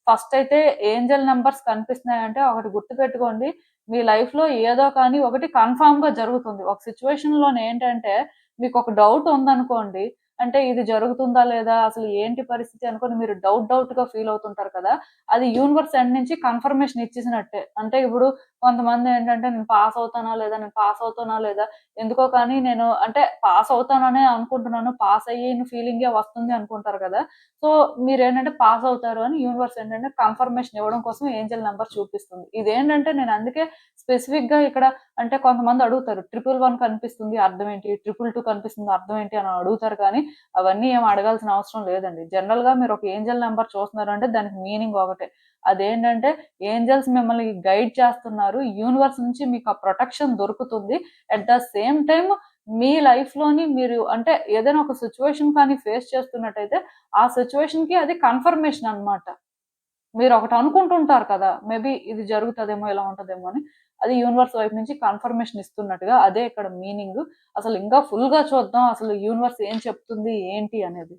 ఫస్ట్ అయితే ఏంజెల్ నంబర్స్ కనిపిస్తున్నాయంటే ఒకటి గుర్తుపెట్టుకోండి. మీ లైఫ్‌లో ఏదో కానీ ఒకటి కన్ఫర్మ్‌గా జరుగుతుంది. ఒక సిట్యుయేషన్‌లోనేంటంటే మీకొక డౌట్ ఉందనుకోండి. అంటే ఇది జరుగుతుందా లేదా? అసలు ఏంటి పరిస్థితి అనుకోని మీరు డౌట్‌గా ఫీల్ అవుతుంటారు కదా! అది యూనివర్స్ ఎండ్ నుంచి కన్ఫర్మేషన్ ఇచ్చేసినట్టే. అంటే ఇప్పుడు కొంతమందేంటంటే నేను పాస్ అవుతానా లేదా? నేను పాస్ అవుతానా లేదా? ఎందుకో కానీ నేను అంటే పాస్ అవుతాననే అనుకుంటున్నాను. పాస్ అయ్యిన ఫీలింగే వస్తుంది అనుకుంటారు కదా! సో, మీరేంటంటే పాస్ అవుతారు అని యూనివర్స్ ఏంటంటే కన్ఫర్మేషన్ ఇవ్వడం కోసం ఏంజెల్ నంబర్ చూపిస్తుంది. ఇదేంటంటే నేను అందుకే స్పెసిఫిక్‌గా ఇక్కడ అంటే కొంతమంది అడుగుతారు. 111 కనిపిస్తుంది అర్థమేంటి? 222 కనిపిస్తుంది అర్థమేంటి? అని అడుగుతారు కానీ అవన్నీ ఏమి అడగాల్సిన అవసరం లేదండి. జనరల్‌గా మీరు ఒక ఏంజెల్ నంబర్ చూస్తున్నారంటే దానికి మీనింగ్ ఒకటే. అదేంటంటే ఏంజెల్స్ మిమ్మల్ని గైడ్ చేస్తున్నారు. యూనివర్స్ నుంచి మీకు ఆ ప్రొటెక్షన్ దొరుకుతుంది. అట్ ద సేమ్ టైమ్ మీ లైఫ్‌లోని మీరు అంటే ఏదైనా ఒక సిట్యుయేషన్ కానీ ఫేస్ చేస్తున్నట్టయితే, ఆ సిట్యుయేషన్‌కి అది కన్ఫర్మేషన్ అన్నమాట. మీరొకటి అనుకుంటుంటారు కదా! మేబీ ఇది జరుగుతదేమో, ఇలా ఉంటదేమో అని. అది యూనివర్స్ వైపు నుంచి కన్ఫర్మేషన్ ఇస్తున్నట్టుగా అదే ఇక్కడ మీనింగు. అసలు ఇంకా ఫుల్‌గా చూద్దాం. అసలు యూనివర్స్ ఏం చెప్తుంది? ఏంటి అనేది.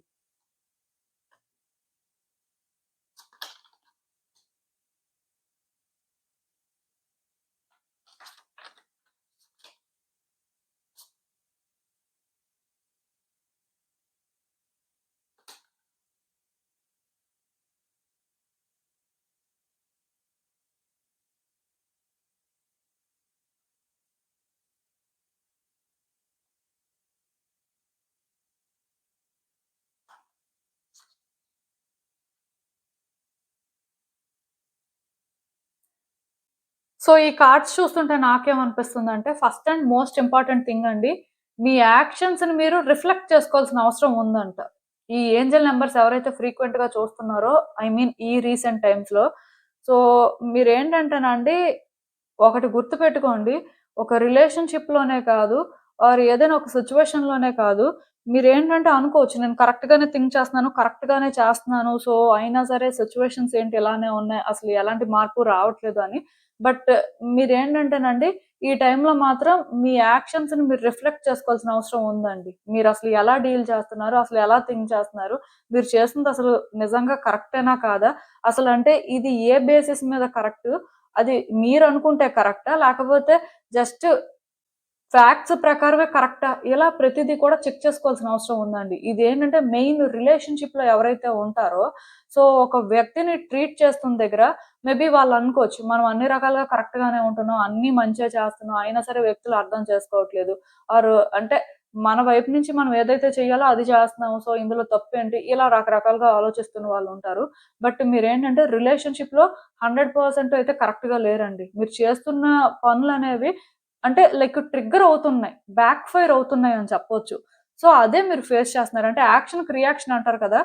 సో, ఈ కార్డ్స్ చూస్తుంటే నాకేమనిపిస్తుందంటే, first and most important thing అండి. మీ యాక్షన్స్‌ని మీరు రిఫ్లెక్ట్ చేసుకోవాల్సిన అవసరం ఉందంట. ఈ ఏంజెల్ నంబర్స్ ఎవరైతే ఫ్రీక్వెంట్‌గా చూస్తున్నారో, ఐ మీన్ ఈ రీసెంట్ టైమ్స్‌లో. సో, మీరేంటంటేనండి, ఒకటి గుర్తుపెట్టుకోండి. ఒక రిలేషన్‌షిప్‌లోనే కాదు, ఆర్ ఏదైనా ఒక సిట్యుయేషన్‌లోనే కాదు, మీరేంటంటే అనుకోవచ్చు, నేను కరెక్ట్‌గానే థింక్ చేస్తున్నాను, కరెక్ట్‌గానే చేస్తున్నాను. సో, అయినా సరే సిట్యుయేషన్స్ ఏంటి ఇలానే ఉన్నాయి, అసలు ఎలాంటి మార్పు రావట్లేదు అని. బట్ మీరేంటంటేనండి, ఈ టైంలో మాత్రం మీ యాక్షన్స్‌ని మీరు రిఫ్లెక్ట్ చేసుకోవాల్సిన అవసరం ఉందండి. మీరసలు ఎలా డీల్ చేస్తున్నారు? అసలు ఎలా థింక్ చేస్తున్నారు? మీరు చేసింది అసలు నిజంగా కరెక్టేనా కాదా? అసలంటే ఇది ఏ బేసిస్ మీద కరెక్టు? అది మీరనుకుంటే కరెక్టా? లేకపోతే జస్ట్ ఫ్యాక్ట్స్ ప్రకారమే కరెక్టా? ఇలా ప్రతిది కూడా చెక్ చేసుకోవాల్సిన అవసరం ఉందండి. ఇదేంటంటే మెయిన్ రిలేషన్‌షిప్‌లో ఎవరైతే ఉంటారో, సో, ఒక వ్యక్తిని ట్రీట్ చేస్తున్న దగ్గర మేబీ వాళ్ళనుకోవచ్చు, మనం అన్ని రకాలుగా కరెక్ట్‌గానే ఉంటున్నాం, అన్నీ మంచే చేస్తున్నాం, అయినా సరే వ్యక్తులు అర్థం చేసుకోవట్లేదు. ఆర్ అంటే మన వైపు నుంచి మనం ఏదైతే చేయాలో అది చేస్తున్నాము. సో, ఇందులో తప్పేంటి? ఇలా రకరకాలుగా ఆలోచిస్తున్న వాళ్ళుంటారు. బట్ మీరేంటంటే రిలేషన్‌షిప్‌లో 100% అయితే కరెక్ట్‌గా లేరండి. మీరు చేస్తున్న పనులనేవి అంటే లైక్ ట్రిగ్గర్ అవుతున్నాయి. బ్యాక్ ఫైర్ అవుతున్నాయి అని చెప్పొచ్చు. సో, అదే మీరు ఫేస్ చేస్తున్నారు. అంటే యాక్షన్‌కి రియాక్షన్ అంటారు కదా!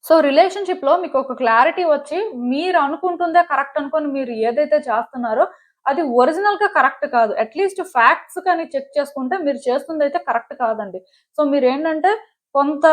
సో, రిలేషన్‌షిప్‌లో మీకొక క్లారిటీ వచ్చి మీరనుకుంటుందే కరెక్ట్ అనుకోని మీరు ఏదైతే చేస్తున్నారో అది ఒరిజినల్‌గా కరెక్ట్ కాదు. అట్‌లీస్ట్ ఫ్యాక్ట్స్ కానీ చెక్ చేసుకుంటే మీరు చేస్తుందైతే కరెక్ట్ కాదండి. సో, మీరేంటంటే కొంత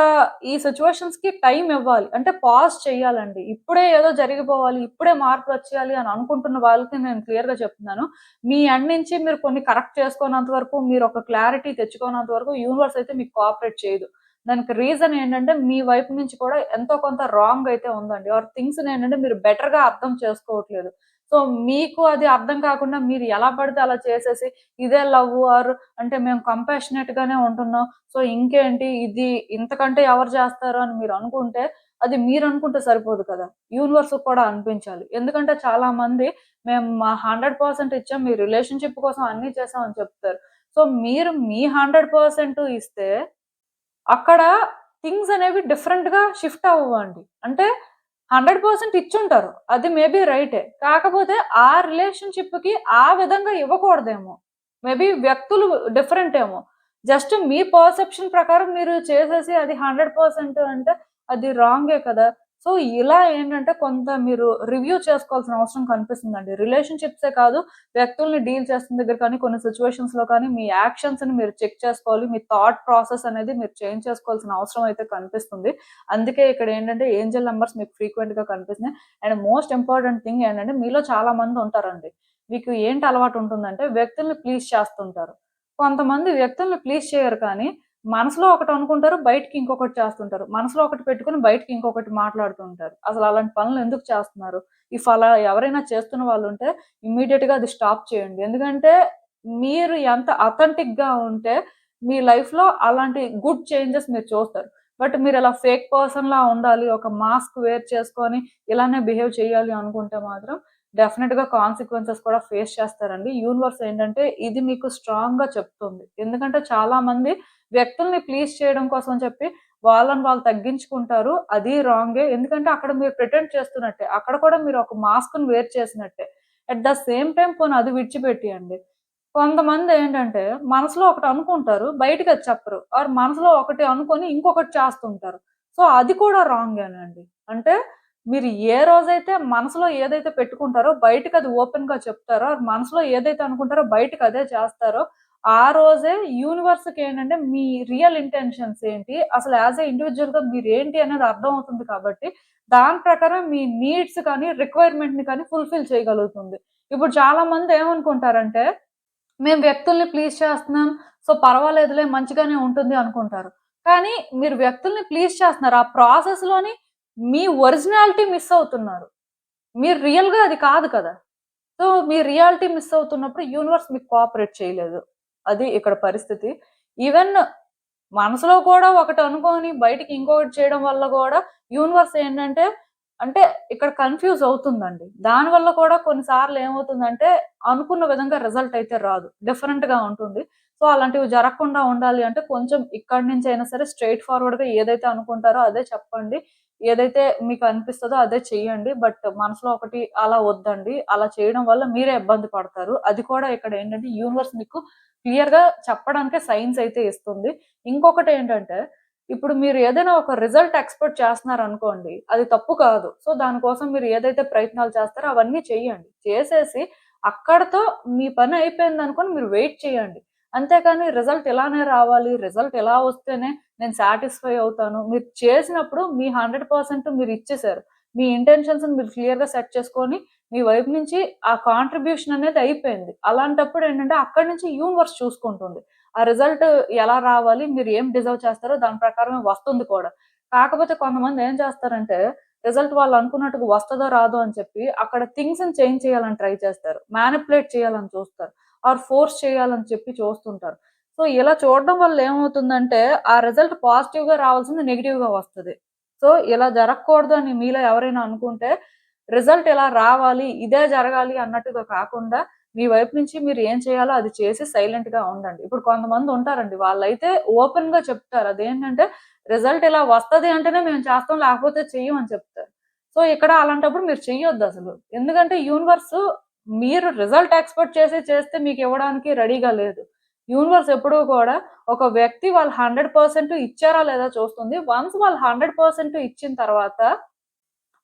ఈ సిట్యుయేషన్స్‌కి టైమ్ ఇవ్వాలి. అంటే పాజ్ చేయాలండి. ఇప్పుడే ఏదో జరిగిపోవాలి, ఇప్పుడే మార్పులొచ్చేయాలి అని అనుకుంటున్న వాళ్ళకి నేను క్లియర్‌గా చెప్తున్నాను. మీ ఎండ్ నుంచి మీరు కొన్ని కరెక్ట్ చేసుకోనంత వరకు, మీరొక క్లారిటీ తెచ్చుకోనంత వరకు యూనివర్స్ అయితే మీకు కోఆపరేట్ చేయదు. దానికి రీజన్ ఏంటంటే, మీ వైపు నుంచి కూడా ఎంతో కొంత రాంగ్ అయితే ఉందండి. ఆర్ థింగ్స్‌ని ఏంటంటే మీరు బెటర్‌గా అర్థం చేసుకోవట్లేదు. సో, మీకు అది అర్థం కాకుండా మీరు ఎలా పడితే అలా చేసేసి, ఇదే లవ్వు ఆర్ అంటే మేము కంపాషనేట్ గానే ఉంటున్నాం. సో, ఇంకేంటి ఇది ఇంతకంటే ఎవరు చేస్తారు అని మీరనుకుంటే, అది మీరనుకుంటే సరిపోదు కదా! యూనివర్స్‌కి కూడా అనిపించాలి. ఎందుకంటే చాలా మంది మేము మా 100% ఇచ్చాం. మీ రిలేషన్‌షిప్ కోసం అన్నీ చేసాం అని చెప్తారు. సో, మీరు మీ 100% ఇస్తే అక్కడ థింగ్స్ అనేవి డిఫరెంట్‌గా షిఫ్ట్ అవ్వండి. అంటే 100% ఇచ్చుంటారు. అది మేబీ రైటే. కాకపోతే ఆ రిలేషన్‌షిప్‌కి ఆ విధంగా ఇవ్వకూడదేమో. మేబీ వ్యక్తులు డిఫరెంట్ ఏమో. జస్ట్ మీ పర్సెప్షన్ ప్రకారం మీరు చేసేసి అది 100% అంటే అది రాంగే కదా! సో, ఇలా ఏంటంటే కొంత మీరు రివ్యూ చేసుకోవాల్సిన అవసరం కనిపిస్తుందండి. రిలేషన్‌షిప్సే కాదు, వ్యక్తుల్ని డీల్ చేస్తున్న దగ్గర కానీ, కొన్ని సిట్యుయేషన్స్‌లో కానీ మీ యాక్షన్స్‌ని మీరు చెక్ చేసుకోవాలి. మీ థాట్ ప్రాసెస్ అనేది మీరు చేంజ్ చేసుకోవాల్సిన అవసరం అయితే కనిపిస్తుంది. అందుకే ఇక్కడ ఏంటంటే ఏంజెల్ నంబర్స్ మీకు ఫ్రీక్వెంట్‌గా కనిపిస్తున్నాయి. అండ్ మోస్ట్ ఇంపార్టెంట్ థింగ్ ఏంటంటే మీలో చాలా మంది ఉంటారండి. మీకు ఏంటి అలవాటు ఉంటుందంటే వ్యక్తుల్ని ప్లీజ్ చేస్తుంటారు. కొంతమంది వ్యక్తుల్ని ప్లీజ్ చేయరు కానీ మనసులో ఒకటి అనుకుంటారు, బయటికి ఇంకొకటి చేస్తుంటారు. మనసులో ఒకటి పెట్టుకొని బయటికి ఇంకొకటి మాట్లాడుతూ ఉంటారు. అసలు అలాంటి పనులు ఎందుకు చేస్తున్నారు? ఇఫ్ అలా ఎవరైనా చేస్తున్న వాళ్ళుంటే ఇమ్మీడియేట్‌గా అది స్టాప్ చేయండి. ఎందుకంటే మీరు ఎంత అథెంటిక్‌గా ఉంటే మీ లైఫ్‌లో అలాంటి గుడ్ చేంజెస్ మీరు చూస్తారు. బట్ మీరలా ఫేక్ పర్సన్‌లా ఉండాలి, ఒక మాస్క్ వేర్ చేసుకొని ఇలానే బిహేవ్ చేయాలి అనుకుంటే మాత్రం డెఫినిట్‌గా కాన్సిక్వెన్సెస్ కూడా ఫేస్ చేస్తారండి. యూనివర్స్ ఏంటంటే ఇది మీకు స్ట్రాంగ్‌గా చెప్తుంది. ఎందుకంటే చాలా మంది వ్యక్తుల్ని ప్లీజ్ చేయడం కోసం చెప్పి వాళ్ళని వాళ్ళు తగ్గించుకుంటారు. అది రాంగే. ఎందుకంటే అక్కడ మీరు ప్రిటెండ్ చేస్తున్నట్టే. అక్కడ కూడా మీరు ఒక మాస్క్‌ని వేర్ చేసినట్టే. అట్ ద సేమ్ టైమ్ పోనీ అది విడిచిపెట్టియండి. కొంతమందేంటంటే మనసులో ఒకటి అనుకుంటారు, బయటికది చెప్పరు. ఆర్ మనసులో ఒకటి అనుకోని ఇంకొకటి చేస్తుంటారు. సో, అది కూడా రాంగేనండి. అంటే మీరు ఏ రోజైతే మనసులో ఏదైతే పెట్టుకుంటారో బయటకది ఓపెన్‌గా చెప్తారో, ఆర్ మనసులో ఏదైతే అనుకుంటారో బయటకదే చేస్తారో, ఆ రోజే యూనివర్స్‌కి ఏంటంటే మీ రియల్ ఇంటెన్షన్స్ ఏంటి? అసలు యాస్ ఎ ఇండివిడ్యుయల్‌గా మీరేంటి అనేది అర్థమవుతుంది కాబట్టి, దాని ప్రకారం మీ నీడ్స్ కానీ, రిక్వైర్మెంట్‌ని కానీ ఫుల్‌ఫిల్ చేయగలుగుతుంది. ఇప్పుడు చాలా మంది ఏమనుకుంటారంటే, మేము వ్యక్తుల్ని ప్లీజ్ చేస్తున్నాం. సో, పర్వాలేదులే మంచిగానే ఉంటుంది అనుకుంటారు. కానీ మీరు వ్యక్తుల్ని ప్లీజ్ చేస్తున్నారు. ఆ ప్రాసెస్‌లోని మీ ఒరిజినాలిటీ మిస్ అవుతున్నారు. మీరు రియల్‌గా అది కాదు కదా! సో, మీ రియాలిటీ మిస్ అవుతున్నప్పుడు యూనివర్స్ మీకు కోఆపరేట్ చేయలేదు. అది ఇక్కడ పరిస్థితి. ఈవెన్ మనసులో కూడా ఒకటనుకోని బయటికి ఇంకొకటి చేయడం వల్ల గూడా యూనివర్స్ ఏంటంటే అంటే ఇక్కడ కన్‌ఫ్యూజ్ అవుతుందండి. దానివల్ల కూడా కొన్ని సార్లు ఏమవుతుందంటే అనుకున్న విధంగా రిజల్ట్ అయితే రాదు. డిఫరెంట్‌గా ఉంటుంది. సో, అలాంటివి జరగకుండా ఉండాలి అంటే కొంచెం ఇక్కడి నుంచైనా సరే స్ట్రెయిట్ ఫార్వర్డ్‌గా ఏదైతే అనుకుంటారో అదే చెప్పండి. ఏదైతే మీకు అనిపిస్తదో అదే చెయ్యండి. బట్ మనసులో ఒకటి అలా వద్దండి. అలా చేయడం వల్ల మీరే ఇబ్బంది పడతారు. అది కూడా ఇక్కడ ఏంటంటే యూనివర్స్ మీకు క్లియర్‌గా చెప్పడానికే సైన్స్ అయితే ఇస్తుంది. ఇంకొకటేంటంటే, ఇప్పుడు మీరు ఏదైనా ఒక రిజల్ట్ ఎక్స్‌పెక్ట్ చేస్తున్నారనుకోండి, అది తప్పు కాదు. సో, దానికోసం మీరు ఏదైతే ప్రయత్నాలు చేస్తారో అవన్నీ చెయ్యండి. చేసేసి అక్కడితో మీ పని అయిపోయిందనుకోని మీరు వెయిట్ చేయండి. అంతేకాని రిజల్ట్ ఇలానే రావాలి, రిజల్ట్ ఇలా వస్తేనే నేను సాటిస్ఫై అవుతాను. మీరు చేసినప్పుడు మీ 100% మీరు ఇచ్చేసారు. మీ ఇంటెన్షన్స్‌ని మీరు క్లియర్‌గా సెట్ చేసుకొని, మీ వైపు నుంచి ఆ కాంట్రిబ్యూషన్ అనేది అయిపోయింది. అలాంటప్పుడు ఏంటంటే, అక్కడి నుంచి యూనివర్స్ చూసుకుంటుంది. ఆ రిజల్ట్ ఎలా రావాలి? మీరు ఏం డిజర్వ్ చేస్తారో దాని ప్రకారమే వస్తుంది కూడా. కాకపోతే కొంతమంది ఏం చేస్తారంటే, రిజల్ట్ వాళ్ళు అనుకున్నట్టుగా వస్తదో రాదో అని చెప్పి, అక్కడ థింగ్స్‌ని చేంజ్ చేయాలని ట్రై చేస్తారు. మానిప్యులేట్ చేయాలని చూస్తారు. ఆర్ ఫోర్స్ చేయాలని చెప్పి చూస్తుంటారు. సో, ఇలా చూడడం వల్ల ఏమవుతుందంటే, ఆ రిజల్ట్ పాజిటివ్‌గా రావాల్సింది నెగెటివ్‌గా వస్తది. సో, ఇలా జరగకూడదు అని మీలో ఎవరైనా అనుకుంటే, రిజల్ట్ ఇలా రావాలి, ఇదే జరగాలి అన్నట్టుగా కాకుండా, మీ వైపు నుంచి మీరు ఏం చేయాలో అది చేసి సైలెంట్‌గా ఉండండి. ఇప్పుడు కొంతమంది ఉంటారండి. వాళ్ళైతే ఓపెన్‌గా చెప్తారు. అదేంటంటే రిజల్ట్ ఇలా వస్తది అంటేనే మేము చేస్తాం లేకపోతే చెయ్యం అని చెప్తారు. సో, ఇక్కడ అలాంటప్పుడు మీరు చెయ్యొద్దసలు. ఎందుకంటే యూనివర్స్ మీరు రిజల్ట్ ఎక్స్‌పెక్ట్ చేసి చేస్తే మీకివ్వడానికి రెడీగా లేదు. యూనివర్స్ ఎప్పుడూ కూడా ఒక వ్యక్తి వాళ్ళు 100% ఇచ్చారా లేదా చూస్తుంది. వన్స్ వాళ్ళు 100% ఇచ్చిన తర్వాత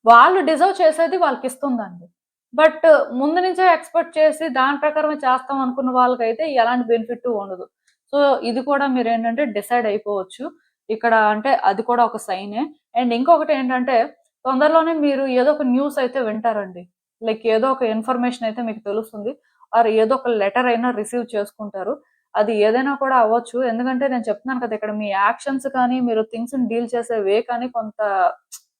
వాళ్ళు డిజర్వ్ చేసేది వాళ్ళకిస్తుందండి. బట్ ముందు నుంచే ఎక్స్‌పెక్ట్ చేసి దాని ప్రకారమే చేస్తాం అనుకున్న వాళ్ళకైతే ఎలాంటి బెనిఫిట్టు ఉండదు. సో, ఇది కూడా మీరేంటంటే డిసైడ్ అయిపోవచ్చు. ఇక్కడ అంటే అది కూడా ఒక సైనే. అండ్ ఇంకొకటేంటంటే తొందరలోనే మీరు ఏదో ఒక న్యూస్ అయితే వింటారండి. లైక్ ఏదో ఒక ఇన్ఫర్మేషన్ అయితే మీకు తెలుస్తుంది. ఆర్ ఏదో ఒక లెటర్ అయినా రిసీవ్ చేసుకుంటారు. అది ఏదైనా కూడా అవ్వచ్చు. ఎందుకంటే నేను చెప్తున్నాను కదా! ఇక్కడ మీ యాక్షన్స్ కానీ, మీరు థింగ్స్‌ని డీల్ చేసే వే కానీ కొంత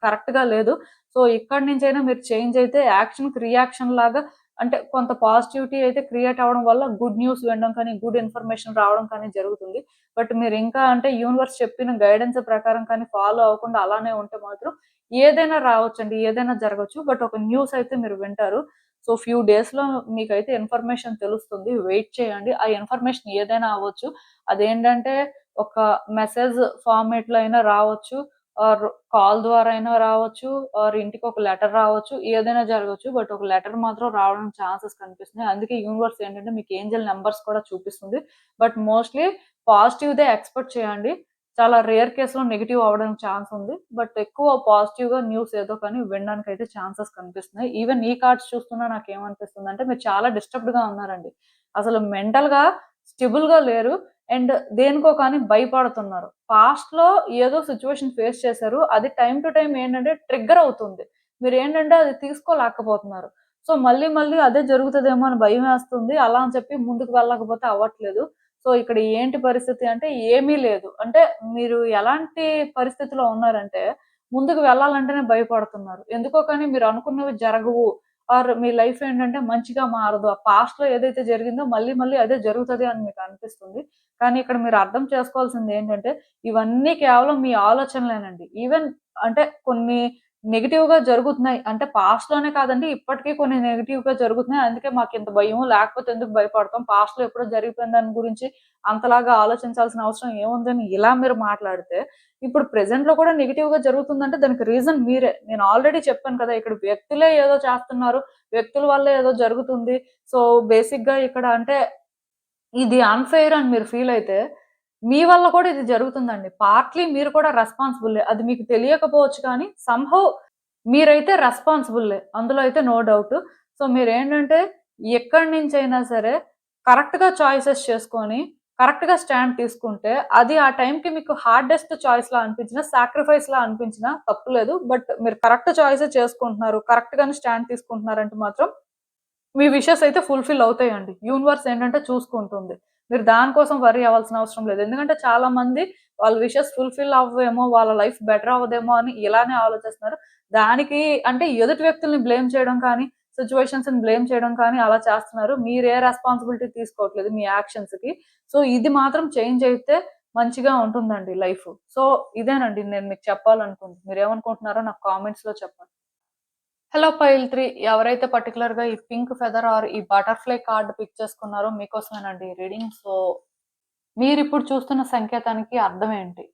కరెక్ట్‌గా లేదు. సో, ఇక్కడి నుంచైనా మీరు చేంజ్ అయితే యాక్షన్‌కి రియాక్షన్ లాగా అంటే కొంత పాజిటివిటీ అయితే క్రియేట్ అవ్వడం వల్ల గుడ్ న్యూస్ వినడం కానీ, గుడ్ ఇన్ఫర్మేషన్ రావడం కానీ జరుగుతుంది. బట్ మీరు ఇంకా అంటే యూనివర్స్ చెప్పిన గైడెన్స్ ప్రకారం కానీ ఫాలో అవ్వకుండా అలానే ఉంటే మాత్రం ఏదైనా రావచ్చండి. ఏదైనా జరగొచ్చు. బట్ ఒక న్యూస్ అయితే మీరు వింటారు. సో, ఫ్యూ డేస్‌లో మీకైతే ఇన్ఫర్మేషన్ తెలుస్తుంది. వెయిట్ చేయండి. ఆ ఇన్ఫర్మేషన్ ఏదైనా అవ్వచ్చు. అదేంటంటే ఒక మెసేజ్ ఫార్మాట్‌లో అయినా రావచ్చు. ఆర్ కాల్ ద్వారా అయినా రావచ్చు. ఆర్ ఇంటికొక లెటర్ రావచ్చు. ఏదైనా జరగొచ్చు. బట్ ఒక లెటర్ మాత్రం రావడానికి ఛాన్సెస్ కనిపిస్తున్నాయి. అందుకే యూనివర్స్ ఏంటంటే మీకు ఏంజెల్ నంబర్స్ కూడా చూపిస్తుంది. బట్ మోస్ట్‌లీ పాజిటివ్‌దే ఎక్స్‌పెక్ట్ చేయండి. చాలా రేర్ కేస్‌లో నెగెటివ్ అవ్వడానికి ఛాన్స్ ఉంది. బట్ ఎక్కువ పాజిటివ్‌గా న్యూస్ ఏదో కానీ వినడానికైతే ఛాన్సెస్ కనిపిస్తున్నాయి. ఈవెన్ ఈ కార్డ్స్ చూస్తున్నా నాకేమనిపిస్తుందంటే మీరు చాలా డిస్టర్బ్డ్‌గా ఉన్నారండి. అసలు మెంటల్‌గా స్టెబుల్‌గా లేరు. అండ్ దేనికో కానీ భయపడుతున్నారు. పాస్ట్‌లో ఏదో సిట్యుయేషన్ ఫేస్ చేశారు. అది టైమ్ టు టైమ్ ఏంటంటే ట్రిగ్గర్ అవుతుంది. మీరేంటంటే అది తీసుకోలేకపోతున్నారు. సో, మళ్ళీ మళ్ళీ అదే జరుగుతదేమో అని భయమేస్తుంది. అలా అని చెప్పి ముందుకు వెళ్ళకపోతే అవ్వట్లేదు. సో, ఇక్కడ ఏంటి పరిస్థితి అంటే ఏమీ లేదు. అంటే మీరు ఎలాంటి పరిస్థితిలో ఉన్నారంటే ముందుకు వెళ్ళాలంటేనే భయపడుతున్నారు. ఎందుకో కానీ మీరు అనుకున్నవి జరగవు. ఆర్ మీ లైఫ్ ఏంటంటే మంచిగా మారదు. ఆ పాస్ట్‌లో ఏదైతే జరిగిందో మళ్ళీ మళ్ళీ అదే జరుగుతది అని మీకు అనిపిస్తుంది. కానీ ఇక్కడ మీరు అర్థం చేసుకోవాల్సింది ఏంటంటే, ఇవన్నీ కేవలం మీ ఆలోచనలేనండి. ఈవెన్ అంటే కొన్ని నెగెటివ్‌గా జరుగుతున్నాయి. అంటే పాస్ట్‌లోనే కాదండి, ఇప్పటికి కొన్ని నెగెటివ్‌గా జరుగుతున్నాయి. అందుకే మాకింత భయము. లేకపోతే ఎందుకు భయపడతాం? పాస్ట్‌లో ఎప్పుడో జరిగిపోయిన దాని గురించి అంతలాగా ఆలోచించాల్సిన అవసరం ఏముందని ఇలా మీరు మాట్లాడితే, ఇప్పుడు ప్రెజెంట్‌లో కూడా నెగెటివ్‌గా జరుగుతుందంటే దానికి రీజన్ మీరే. నేను ఆల్రెడీ చెప్పాను కదా! ఇక్కడ వ్యక్తులే ఏదో చేస్తున్నారు. వ్యక్తుల వల్లే ఏదో జరుగుతుంది. సో, బేసిక్‌గా ఇక్కడ అంటే ఇది అన్‌ఫెయిర్ అని మీరు ఫీల్ అయితే, మీ వల్ల కూడా ఇది జరుగుతుందండి. పార్ట్‌లీ మీరు కూడా రెస్పాన్సిబుల్లే. అది మీకు తెలియకపోవచ్చు కానీ, సమ్‌హౌ మీరైతే రెస్పాన్సిబుల్లే. అందులో అయితే నో డౌట్. సో, మీరేంటంటే ఎక్కడి నుంచైనా సరే కరెక్ట్‌గా చాయిసెస్ చేసుకొని, కరెక్ట్‌గా స్టాండ్ తీసుకుంటే, అది ఆ టైంకి మీకు హార్డెస్ట్ చాయిస్‌లా అనిపించినా, సాక్రిఫైస్‌లా అనిపించినా తప్పులేదు. బట్ మీరు కరెక్ట్ చాయిసే చేసుకుంటున్నారు, కరెక్ట్‌గానే స్టాండ్ తీసుకుంటున్నారంటే మాత్రం మీ విషెస్ అయితే ఫుల్‌ఫిల్ అవుతాయండి. యూనివర్స్ ఏంటంటే చూసుకుంటుంది. మీరు దాని కోసం వర్రీ అవ్వాల్సిన అవసరం లేదు. ఎందుకంటే చాలా మంది వాళ్ళ విషెస్ ఫుల్‌ఫిల్ అవ్వేమో, వాళ్ళ లైఫ్ బెటర్ అవ్వదేమో అని ఇలానే ఆలోచిస్తున్నారు. దానికి అంటే ఎదుటి వ్యక్తుల్ని బ్లేమ్ చేయడం కానీ, సిట్యుయేషన్స్‌ని బ్లేమ్ చేయడం కానీ అలా చేస్తున్నారు. మీరే రెస్పాన్సిబిలిటీ తీసుకోవట్లేదు మీ యాక్షన్స్‌కి. సో, ఇది మాత్రం చేంజ్ అయితే మంచిగా ఉంటుందండి లైఫ్. సో, ఇదేనండి నేను మీకు చెప్పాలనుకుంది. మీరేమనుకుంటున్నారో నాకు కామెంట్స్‌లో చెప్పండి. హలో పైల్ 3 ఎవరైతే పర్టిక్యులర్‌గా ఈ పింక్ ఫెదర్ ఆర్ ఈ బటర్‌ఫ్లై కార్డ్ పిక్ చేసుకున్నారో మీకోసమేనండి ఈ రీడింగ్. సో, మీరిప్పుడు చూస్తున్న సంకేతానికి అర్థం ఏంటి?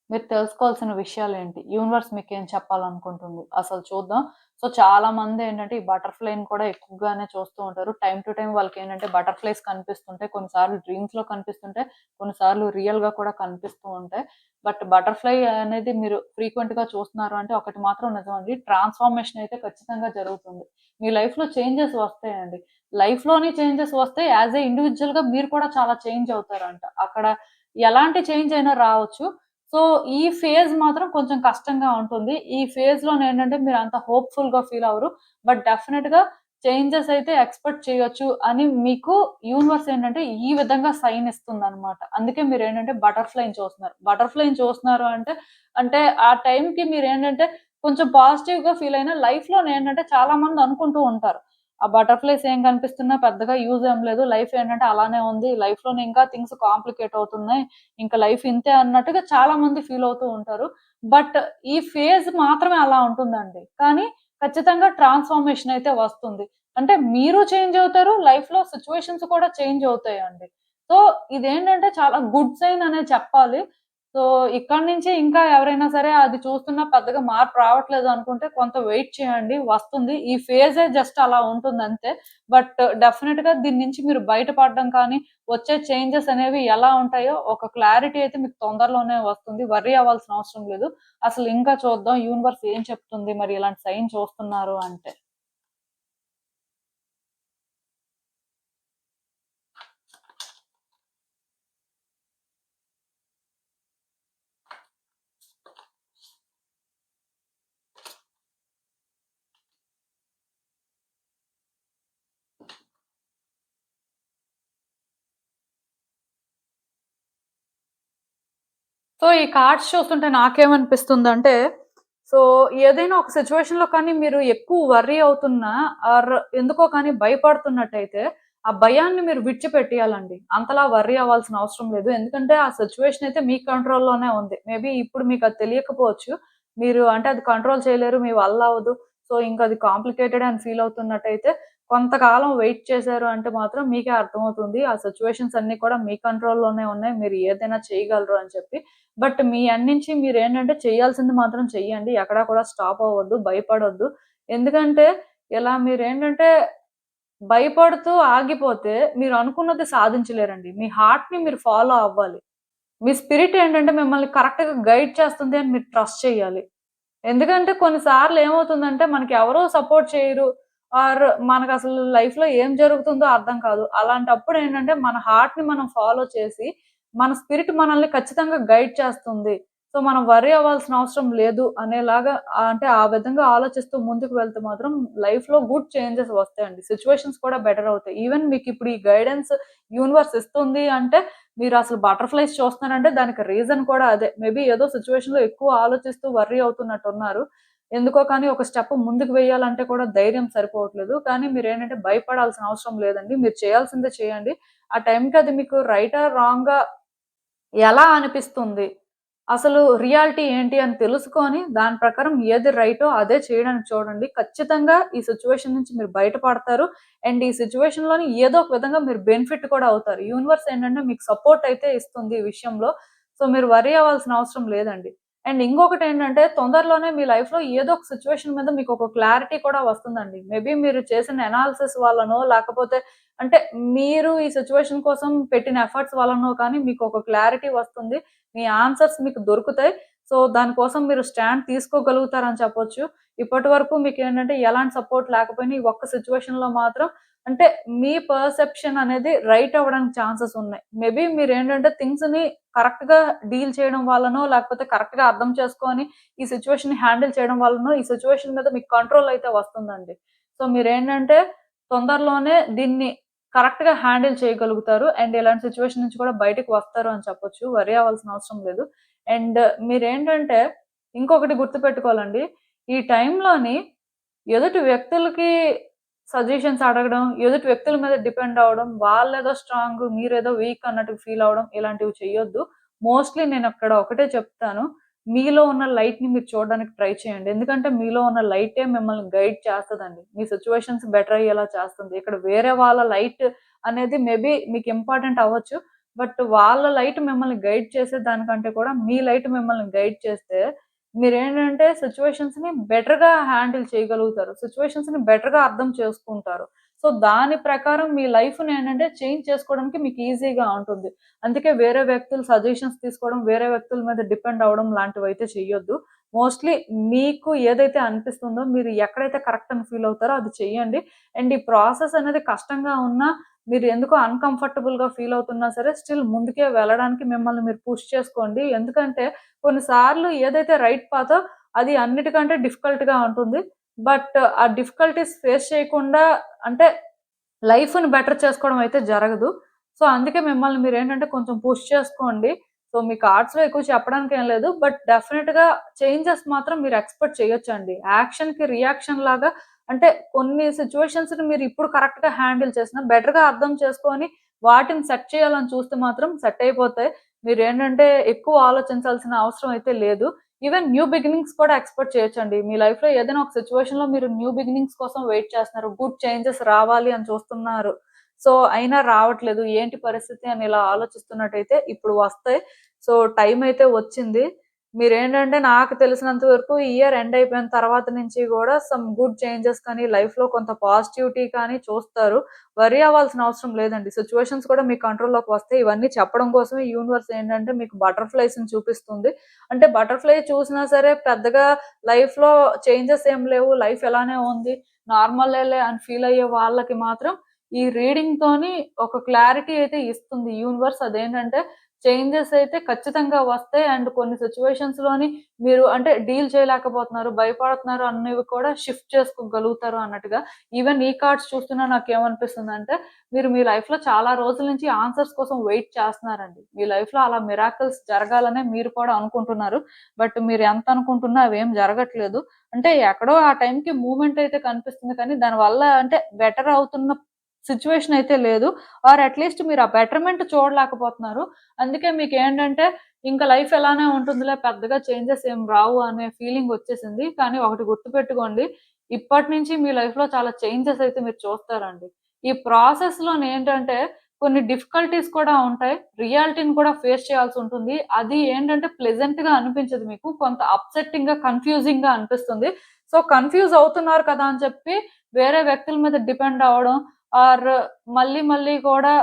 మీరు తెలుసుకోవాల్సిన విషయాలేంటి? యూనివర్స్ మీకేం చెప్పాలనుకుంటుంది? అసలు చూద్దాం. సో, చాలా మందేంటంటే, ఈ బటర్‌ఫ్లైని కూడా ఎక్కువగానే చూస్తూ ఉంటారు. టైమ్ టు టైమ్ వాళ్ళకేంటంటే, బటర్‌ఫ్లైస్ కనిపిస్తుంటాయి. కొన్నిసార్లు డ్రీమ్స్‌లో కనిపిస్తుంటాయి. కొన్నిసార్లు రియల్‌గా కూడా కనిపిస్తూ ఉంటాయి. బట్ బటర్‌ఫ్లై అనేది మీరు ఫ్రీక్వెంట్‌గా చూస్తున్నారు అంటే, ఒకటి మాత్రం నిజమండి. ట్రాన్స్‌ఫార్మేషన్ అయితే ఖచ్చితంగా జరుగుతుంది. మీ లైఫ్‌లో చేంజెస్ వస్తాయండి. లైఫ్‌లోని చేంజెస్ వస్తే యాస్ ఎ ఇండివిడ్యుయల్‌గా మీరు కూడా చాలా చేంజ్ అవుతారంట. అక్కడ ఎలాంటి చేంజ్ అయినా రావచ్చు. సో, ఈ ఫేజ్ మాత్రం కొంచెం కష్టంగా ఉంటుంది. ఈ ఫేజ్‌లోనేంటంటే మీరంత హోప్‌ఫుల్‌గా ఫీల్ అవ్వరు. బట్ డెఫినిట్‌గా చేంజెస్ అయితే ఎక్స్‌పెక్ట్ చేయొచ్చు అని మీకు యూనివర్స్ ఏంటంటే ఈ విధంగా సైన్ ఇస్తుందనమాట. అందుకే మీరేంటంటే బటర్‌ఫ్లైని చూస్తున్నారు. బటర్‌ఫ్లైని చూస్తున్నారు అంటే, అంటే ఆ టైంకి మీరేంటంటే కొంచెం పాజిటివ్‌గా ఫీల్ అయినా లైఫ్‌లోనేంటంటే చాలా మంది అనుకుంటూ ఉంటారు. ఆ బటర్‌ఫ్లైస్ ఏం కనిపిస్తున్నా పెద్దగా యూజ్ ఏం లేదు. లైఫ్ ఏంటంటే అలానే ఉంది. లైఫ్‌లోనే ఇంకా థింగ్స్ కాంప్లికేట్ అవుతున్నాయి. ఇంకా లైఫ్ ఇంతే అన్నట్టుగా చాలా మంది ఫీల్ అవుతూ ఉంటారు. బట్ ఈ ఫేజ్ మాత్రమే అలా ఉంటుందండి. కానీ ఖచ్చితంగా ట్రాన్స్‌ఫార్మేషన్ అయితే వస్తుంది. అంటే మీరు చేంజ్ అవుతారు. లైఫ్‌లో సిట్యుయేషన్స్ కూడా చేంజ్ అవుతాయండి. సో, ఇదేంటంటే చాలా గుడ్ సైన్ అనే చెప్పాలి. సో, ఇక్కడి నుంచి ఇంకా ఎవరైనా సరే అది చూస్తున్నా పెద్దగా మార్పు రావట్లేదు అనుకుంటే కొంత వెయిట్ చేయండి. వస్తుంది. ఈ ఫేజే జస్ట్ అలా ఉంటుందంతే. బట్ డెఫినిట్‌గా దీని నుంచి మీరు బయటపడడం కానీ, వచ్చే చేంజెస్ అనేవి ఎలా ఉంటాయో ఒక క్లారిటీ అయితే మీకు తొందరలోనే వస్తుంది. వర్రీ అవ్వాల్సిన అవసరం లేదు. అసలు ఇంకా చూద్దాం యూనివర్స్ ఏం చెప్తుంది మరి ఇలాంటి సైన్ చూస్తున్నారు అంటే. సో, ఈ కార్డ్స్ చూస్తుంటే నాకేమనిపిస్తుందంటే, సో, ఏదైనా ఒక సిట్యుయేషన్‌లో కానీ మీరు ఎక్కువ వర్రీ అవుతున్నా ఆర్ ఎందుకో కానీ భయపడుతున్నట్టయితే, ఆ భయాన్ని మీరు విడిచిపెట్టేయాలండి. అంతలా వర్రీ అవ్వాల్సిన అవసరం లేదు. ఎందుకంటే, ఆ సిట్యుయేషన్ అయితే మీ కంట్రోల్‌లోనే ఉంది. మేబీ ఇప్పుడు మీకది తెలియకపోవచ్చు. మీరు అంటే అది కంట్రోల్ చేయలేరు. మీ వల్ల అవ్వదు. సో, ఇంకది కాంప్లికేటెడ్ అని ఫీల్ అవుతున్నట్టయితే, కొంతకాలం వెయిట్ చేశారు అంటే మాత్రం మీకే అర్థమవుతుంది. ఆ సిట్యుయేషన్స్ అన్నీ కూడా మీ కంట్రోల్‌లోనే ఉన్నాయి. మీరు ఏదైనా చేయగలరు అని చెప్పి. బట్ మీ ఎండ్ నుంచి మీరేంటంటే చేయాల్సింది మాత్రం చెయ్యండి. ఎక్కడా కూడా స్టాప్ అవ్వద్దు. భయపడొద్దు. ఎందుకంటే ఇలా మీరేంటంటే భయపడుతూ ఆగిపోతే మీరు అనుకున్నది సాధించలేరండి. మీ హార్ట్‌ని మీరు ఫాలో అవ్వాలి. మీ స్పిరిట్ ఏంటంటే మిమ్మల్ని కరెక్ట్‌గా గైడ్ చేస్తుంది అని మీరు ట్రస్ట్ చేయాలి. ఎందుకంటే కొన్ని సార్లు ఏమవుతుందంటే మనకి ఎవరు సపోర్ట్ చేయరు. ఆర్ మనకసలు లైఫ్‌లో ఏం జరుగుతుందో అర్థం కాదు. అలాంటప్పుడు ఏంటంటే మన హార్ట్‌ని మనం ఫాలో చేసి, మన స్పిరిట్ మనల్ని ఖచ్చితంగా గైడ్ చేస్తుంది. సో, మనం వర్రీ అవ్వాల్సిన అవసరం లేదు అనేలాగా అంటే ఆ విధంగా ఆలోచిస్తూ ముందుకు వెళ్తే మాత్రం లైఫ్‌లో గుడ్ చేంజెస్ వస్తాయండి. సిట్యుయేషన్స్ కూడా బెటర్ అవుతాయి. ఈవెన్ మీకిప్పుడు ఈ గైడెన్స్ యూనివర్స్ ఇస్తుంది అంటే మీరసలు బటర్‌ఫ్లైస్ చూస్తున్నారంటే దానికి రీజన్ కూడా అదే. మేబీ ఏదో సిట్యుయేషన్‌లో ఎక్కువ ఆలోచిస్తూ వర్రీ అవుతున్నట్టున్నారు. ఎందుకో కానీ ఒక స్టెప్ ముందుకు వేయాలంటే కూడా ధైర్యం సరిపోవట్లేదు. కానీ మీరేంటంటే భయపడాల్సిన అవసరం లేదండి. మీరు చేయాల్సిందే చేయండి. ఆ టైంకి అది మీకు రైటా? రాంగా? ఎలా అనిపిస్తుంది? అసలు రియాలిటీ ఏంటి అని తెలుసుకొని, దాని ప్రకారం ఏది రైటో అదే చేయడానికి చూడండి. ఖచ్చితంగా ఈ సిట్యుయేషన్ నుంచి మీరు బయటపడతారు. అండ్ ఈ సిట్యుయేషన్‌లోని ఏదో ఒక విధంగా మీరు బెనిఫిట్ కూడా అవుతారు. యూనివర్స్ ఏంటంటే మీకు సపోర్ట్ అయితే ఇస్తుంది ఈ విషయంలో. సో, మీరు వర్రీ అవ్వాల్సిన అవసరం లేదండి. అండ్ ఇంకొకటేంటంటే తొందరలోనే మీ లైఫ్‌లో ఏదో ఒక సిట్యుయేషన్ మీద మీకొక క్లారిటీ కూడా వస్తుందండి. మేబీ మీరు చేసిన అనాలిసిస్ వల్లనో, లేకపోతే అంటే మీరు ఈ సిట్యుయేషన్ కోసం పెట్టిన ఎఫర్ట్స్ వల్లనో కానీ మీకొక క్లారిటీ వస్తుంది. మీ ఆన్సర్స్ మీకు దొరుకుతాయి. సో, దాని కోసం మీరు స్టాండ్ తీసుకోగలుగుతారని చెప్పొచ్చు. ఇప్పటి వరకు మీకేంటంటే ఎలాంటి సపోర్ట్ లేకపోయినా ఈ ఒక్క సిట్యుయేషన్‌లో మాత్రం అంటే మీ పర్సెప్షన్ అనేది రైట్ అవ్వడానికి ఛాన్సెస్ ఉన్నాయి. మేబీ మీరేంటంటే థింగ్స్‌ని కరెక్ట్‌గా డీల్ చేయడం వల్లనో, లేకపోతే కరెక్ట్‌గా అర్థం చేసుకొని ఈ సిట్యుయేషన్‌ని హ్యాండిల్ చేయడం వల్లనో, ఈ సిట్యుయేషన్ మీద మీకు కంట్రోల్ అయితే వస్తుందండి. సో, మీరేంటంటే తొందరలోనే దీన్ని కరెక్ట్‌గా హ్యాండిల్ చేయగలుగుతారు. అండ్ ఇలాంటి సిట్యుయేషన్ నుంచి కూడా బయటికి వస్తారు అని చెప్పొచ్చు. వరీ అవ్వాల్సిన అవసరం లేదు. అండ్ మీరేంటంటే ఇంకొకటి గుర్తుపెట్టుకోవాలండి. ఈ టైంలోని ఎదుటి వ్యక్తులకి సజెషన్స్ అడగడం, ఎదుటి వ్యక్తుల మీద డిపెండ్ అవ్వడం, వాళ్ళేదో స్ట్రాంగ్, మీరేదో వీక్ అన్నట్టు ఫీల్ అవ్వడం ఇలాంటివి చెయ్యొద్దు. మోస్ట్‌లీ నేనక్కడ ఒకటే చెప్తాను. మీలో ఉన్న లైట్‌ని మీరు చూడడానికి ట్రై చేయండి. ఎందుకంటే మీలో ఉన్న లైటే మిమ్మల్ని గైడ్ చేస్తదండి. మీ సిట్యుయేషన్స్ బెటర్ అయ్యేలా చేస్తుంది. ఇక్కడ వేరే వాళ్ళ లైట్ అనేది మేబీ మీకు ఇంపార్టెంట్ అవ్వచ్చు. బట్ వాళ్ళ లైట్ మిమ్మల్ని గైడ్ చేసే దానికంటే కూడా మీ లైట్ మిమ్మల్ని గైడ్ చేస్తే మీరేంటంటే సిట్యుయేషన్స్‌ని బెటర్‌గా హ్యాండిల్ చేయగలుగుతారు. సిట్యుయేషన్స్‌ని బెటర్‌గా అర్థం చేసుకుంటారు. సో, దాని ప్రకారం మీ లైఫ్‌ని ఏంటంటే చేంజ్ చేసుకోవడానికి మీకు ఈజీగా ఉంటుంది. అందుకే వేరే వ్యక్తుల సజెషన్స్ తీసుకోవడం, వేరే వ్యక్తుల మీద డిపెండ్ అవ్వడం లాంటివైతే చెయ్యొద్దు. మోస్ట్‌లీ మీకు ఏదైతే అనిపిస్తుందో, మీరు ఎక్కడైతే కరెక్ట్ అని ఫీల్ అవుతారో అది చెయ్యండి. అండ్ ఈ ప్రాసెస్ అనేది కష్టంగా ఉన్నా, మీరు ఎందుకో అన్‌కంఫర్టబుల్‌గా ఫీల్ అవుతున్నా సరే, స్టిల్ ముందుకే వెళ్ళడానికి మిమ్మల్ని మీరు పుష్ చేసుకోండి. ఎందుకంటే కొన్నిసార్లు ఏదైతే రైట్ పాతో అది అన్నిటికంటే డిఫికల్ట్‌గా ఉంటుంది. బట్ ఆ డిఫికల్టీస్ ఫేస్ చేయకుండా అంటే లైఫ్‌ని బెటర్ చేసుకోవడం అయితే జరగదు. సో, అందుకే మిమ్మల్ని మీరేంటంటే కొంచెం పుష్ చేసుకోండి. సో, మీ కార్డ్స్‌లో ఎక్కువ చెప్పడానికేం లేదు. బట్ డెఫినిట్‌గా చేంజెస్ మాత్రం మీరు ఎక్స్‌పెక్ట్ చేయొచ్చండి. యాక్షన్‌కి రియాక్షన్ లాగా అంటే కొన్ని సిట్యుయేషన్స్‌ని మీరు ఇప్పుడు కరెక్ట్‌గా హ్యాండిల్ చేసినా బెటర్‌గా అర్థం చేసుకొని వాటిని సెట్ చేయాలని చూస్తే మాత్రం సెట్ అయిపోతాయి. మీరేంటంటే ఎక్కువ ఆలోచించాల్సిన అవసరం అయితే లేదు. ఈవెన్ న్యూ బిగినింగ్స్ కూడా ఎక్స్‌పెక్ట్ చేయొచ్చండి. మీ లైఫ్‌లో ఏదైనా ఒక సిట్యుయేషన్‌లో మీరు న్యూ బిగినింగ్స్ కోసం వెయిట్ చేస్తున్నారు. గుడ్ చేంజెస్ రావాలి అని చూస్తున్నారు. సో, అయినా రావట్లేదు. ఏంటి పరిస్థితి అని ఇలా ఆలోచిస్తున్నట్టయితే ఇప్పుడు వస్తాయి. సో, టైం అయితే వచ్చింది. మీరేంటంటే నాకు తెలిసినంత వరకు ఈ ఇయర్ ఎండ్ అయిపోయిన తర్వాత నుంచి గూడా సమ్ గుడ్ చేంజెస్ కానీ, లైఫ్‌లో కొంత పాజిటివిటీ కానీ చూస్తారు. వర్రీ అవ్వాల్సిన అవసరం లేదండి. సిట్యుయేషన్స్ కూడా మీ కంట్రోల్‌లోకి వస్తాయి. ఇవన్నీ చెప్పడం కోసమే యూనివర్స్ ఏంటంటే మీకు బటర్‌ఫ్లైస్‌ని చూపిస్తుంది. అంటే బటర్‌ఫ్లై చూసినా సరే పెద్దగా లైఫ్‌లో చేంజెస్ ఏం లేవు. లైఫ్ ఎలానే ఉంది. నార్మలేలే అని ఫీల్ అయ్యే వాళ్ళకి మాత్రం ఈ రీడింగ్‌తోని ఒక క్లారిటీ అయితే ఇస్తుంది యూనివర్స్. అదేంటంటే చేంజెస్ అయితే ఖచ్చితంగా వస్తాయి. అండ్ కొన్ని సిట్యుయేషన్స్‌లోని మీరు అంటే డీల్ చేయలేకపోతున్నారు, భయపడుతున్నారు అన్నవి కూడా షిఫ్ట్ చేసుకోగలుగుతారు అన్నట్టుగా. ఈవెన్ ఈ కార్డ్స్ చూస్తున్నా నాకేమనిపిస్తుందంటే మీరు మీ లైఫ్‌లో చాలా రోజుల నుంచి ఆన్సర్స్ కోసం వెయిట్ చేస్తున్నారండి. మీ లైఫ్‌లో అలా మిరాకిల్స్ జరగాలనే మీరు కూడా అనుకుంటున్నారు. బట్ మీరు ఎంత అనుకుంటున్నా అవేం జరగట్లేదు. అంటే ఎక్కడో ఆ టైంకి మూవ్‌మెంట్ అయితే కనిపిస్తుంది కానీ దానివల్ల అంటే బెటర్ అవుతున్న సిట్యుయేషన్ అయితే లేదు. ఆర్ అట్‌లీస్ట్ మీరు ఆ బెటర్‌మెంట్ చూడలేకపోతున్నారు. అందుకే మీకేంటంటే ఇంక లైఫ్ ఎలానే ఉంటుందిలే పెద్దగా చేంజెస్ ఏం రావు అనే ఫీలింగ్ వచ్చేసింది. కానీ ఒకటి గుర్తుపెట్టుకోండి. ఇప్పటి నుంచి మీ లైఫ్‌లో చాలా చేంజెస్ అయితే మీరు చూస్తారండి. ఈ ప్రాసెస్‌లోనేంటంటే కొన్ని డిఫికల్టీస్ కూడా ఉంటాయి. రియాలిటీని కూడా ఫేస్ చేయాల్సుంటుంది. అది ఏంటంటే ప్లెజెంట్‌గా అనిపించదు మీకు. కొంత అప్‌సెట్టింగ్‌గా, కన్‌ఫ్యూజింగ్‌గా అనిపిస్తుంది. సో, కన్‌ఫ్యూజ్ అవుతున్నారు కదా అని చెప్పి వేరే వ్యక్తుల మీద డిపెండ్ అవ్వడం ఆర్ మళ్ళీ మళ్ళీ కూడా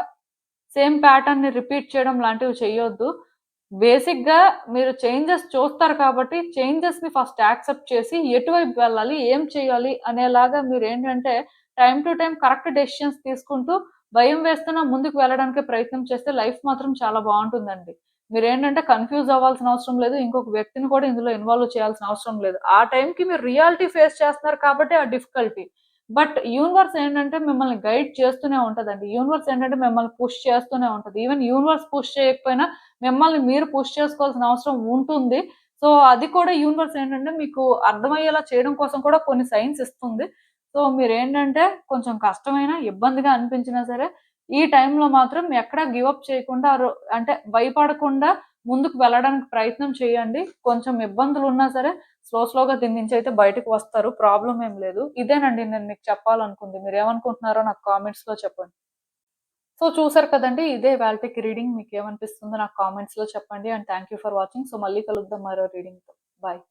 సేమ్ ప్యాటర్న్‌ని రిపీట్ చేయడం లాంటివి చెయ్యొద్దు. బేసిక్‌గా మీరు చేంజెస్ చూస్తారు కాబట్టి, చేంజెస్‌ని ఫస్ట్ యాక్సెప్ట్ చేసి, ఎటువైపు వెళ్ళాలి, ఏం చేయాలి అనేలాగా మీరేంటంటే, time to time correct decisions తీసుకుంటూ, భయం వేస్తున్నా ముందుకు వెళ్ళడానికే ప్రయత్నం చేస్తే లైఫ్ మాత్రం చాలా బావుంటుందండి. మీరేంటంటే కన్‌ఫ్యూజ్ అవ్వాల్సిన అవసరం లేదు. ఇంకొక వ్యక్తిని కూడా ఇందులో ఇన్వాల్వ్ చేయాల్సిన అవసరం లేదు. ఆ టైంకి మీరు రియాలిటీ ఫేస్ చేస్తున్నారు కాబట్టి ఆ డిఫికల్టీ. బట్ యూనివర్స్ ఏంటంటే మిమ్మల్ని గైడ్ చేస్తూనే ఉంటదండి. యూనివర్స్ ఏంటంటే మిమ్మల్ని పుష్ చేస్తూనే ఉంటది. ఈవెన్ యూనివర్స్ పుష్ చేయకపోయినా మిమ్మల్ని మీరు పుష్ చేసుకోవాల్సిన అవసరం ఉంటుంది. సో, అది కూడా యూనివర్స్ ఏంటంటే మీకు అర్థమయ్యేలా చేయడం కోసం కూడా కొన్ని సైన్స్ ఇస్తుంది. సో, మీరేంటంటే కొంచెం కష్టమైన, ఇబ్బందిగా అనిపించినా సరే, ఈ టైంలో మాత్రం ఎక్కడ గివ్ అప్ చేయకుండా అంటే భయపడకుండా ముందుకు వెళ్ళడానికి ప్రయత్నం చేయండి. కొంచెం ఇబ్బందులున్నా సరే స్లోగా దీని నుంచయితే బయటకి వస్తారు. ప్రాబ్లమ్ ఏం లేదు. ఇదేనండి నేను మీకు చెప్పాలనుకుంది. మీరేమనుకుంటున్నారో నాకు కామెంట్స్‌లో చెప్పండి. సో, చూసారు కదండీ! ఇదే ఇవాల్టికి రీడింగ్. మీకేమనిపిస్తుందో నాకు కామెంట్స్‌లో చెప్పండి. And thank you for watching. So, మళ్ళీ కలుద్దాం మరో రీడింగ్‌తో. బాయ్.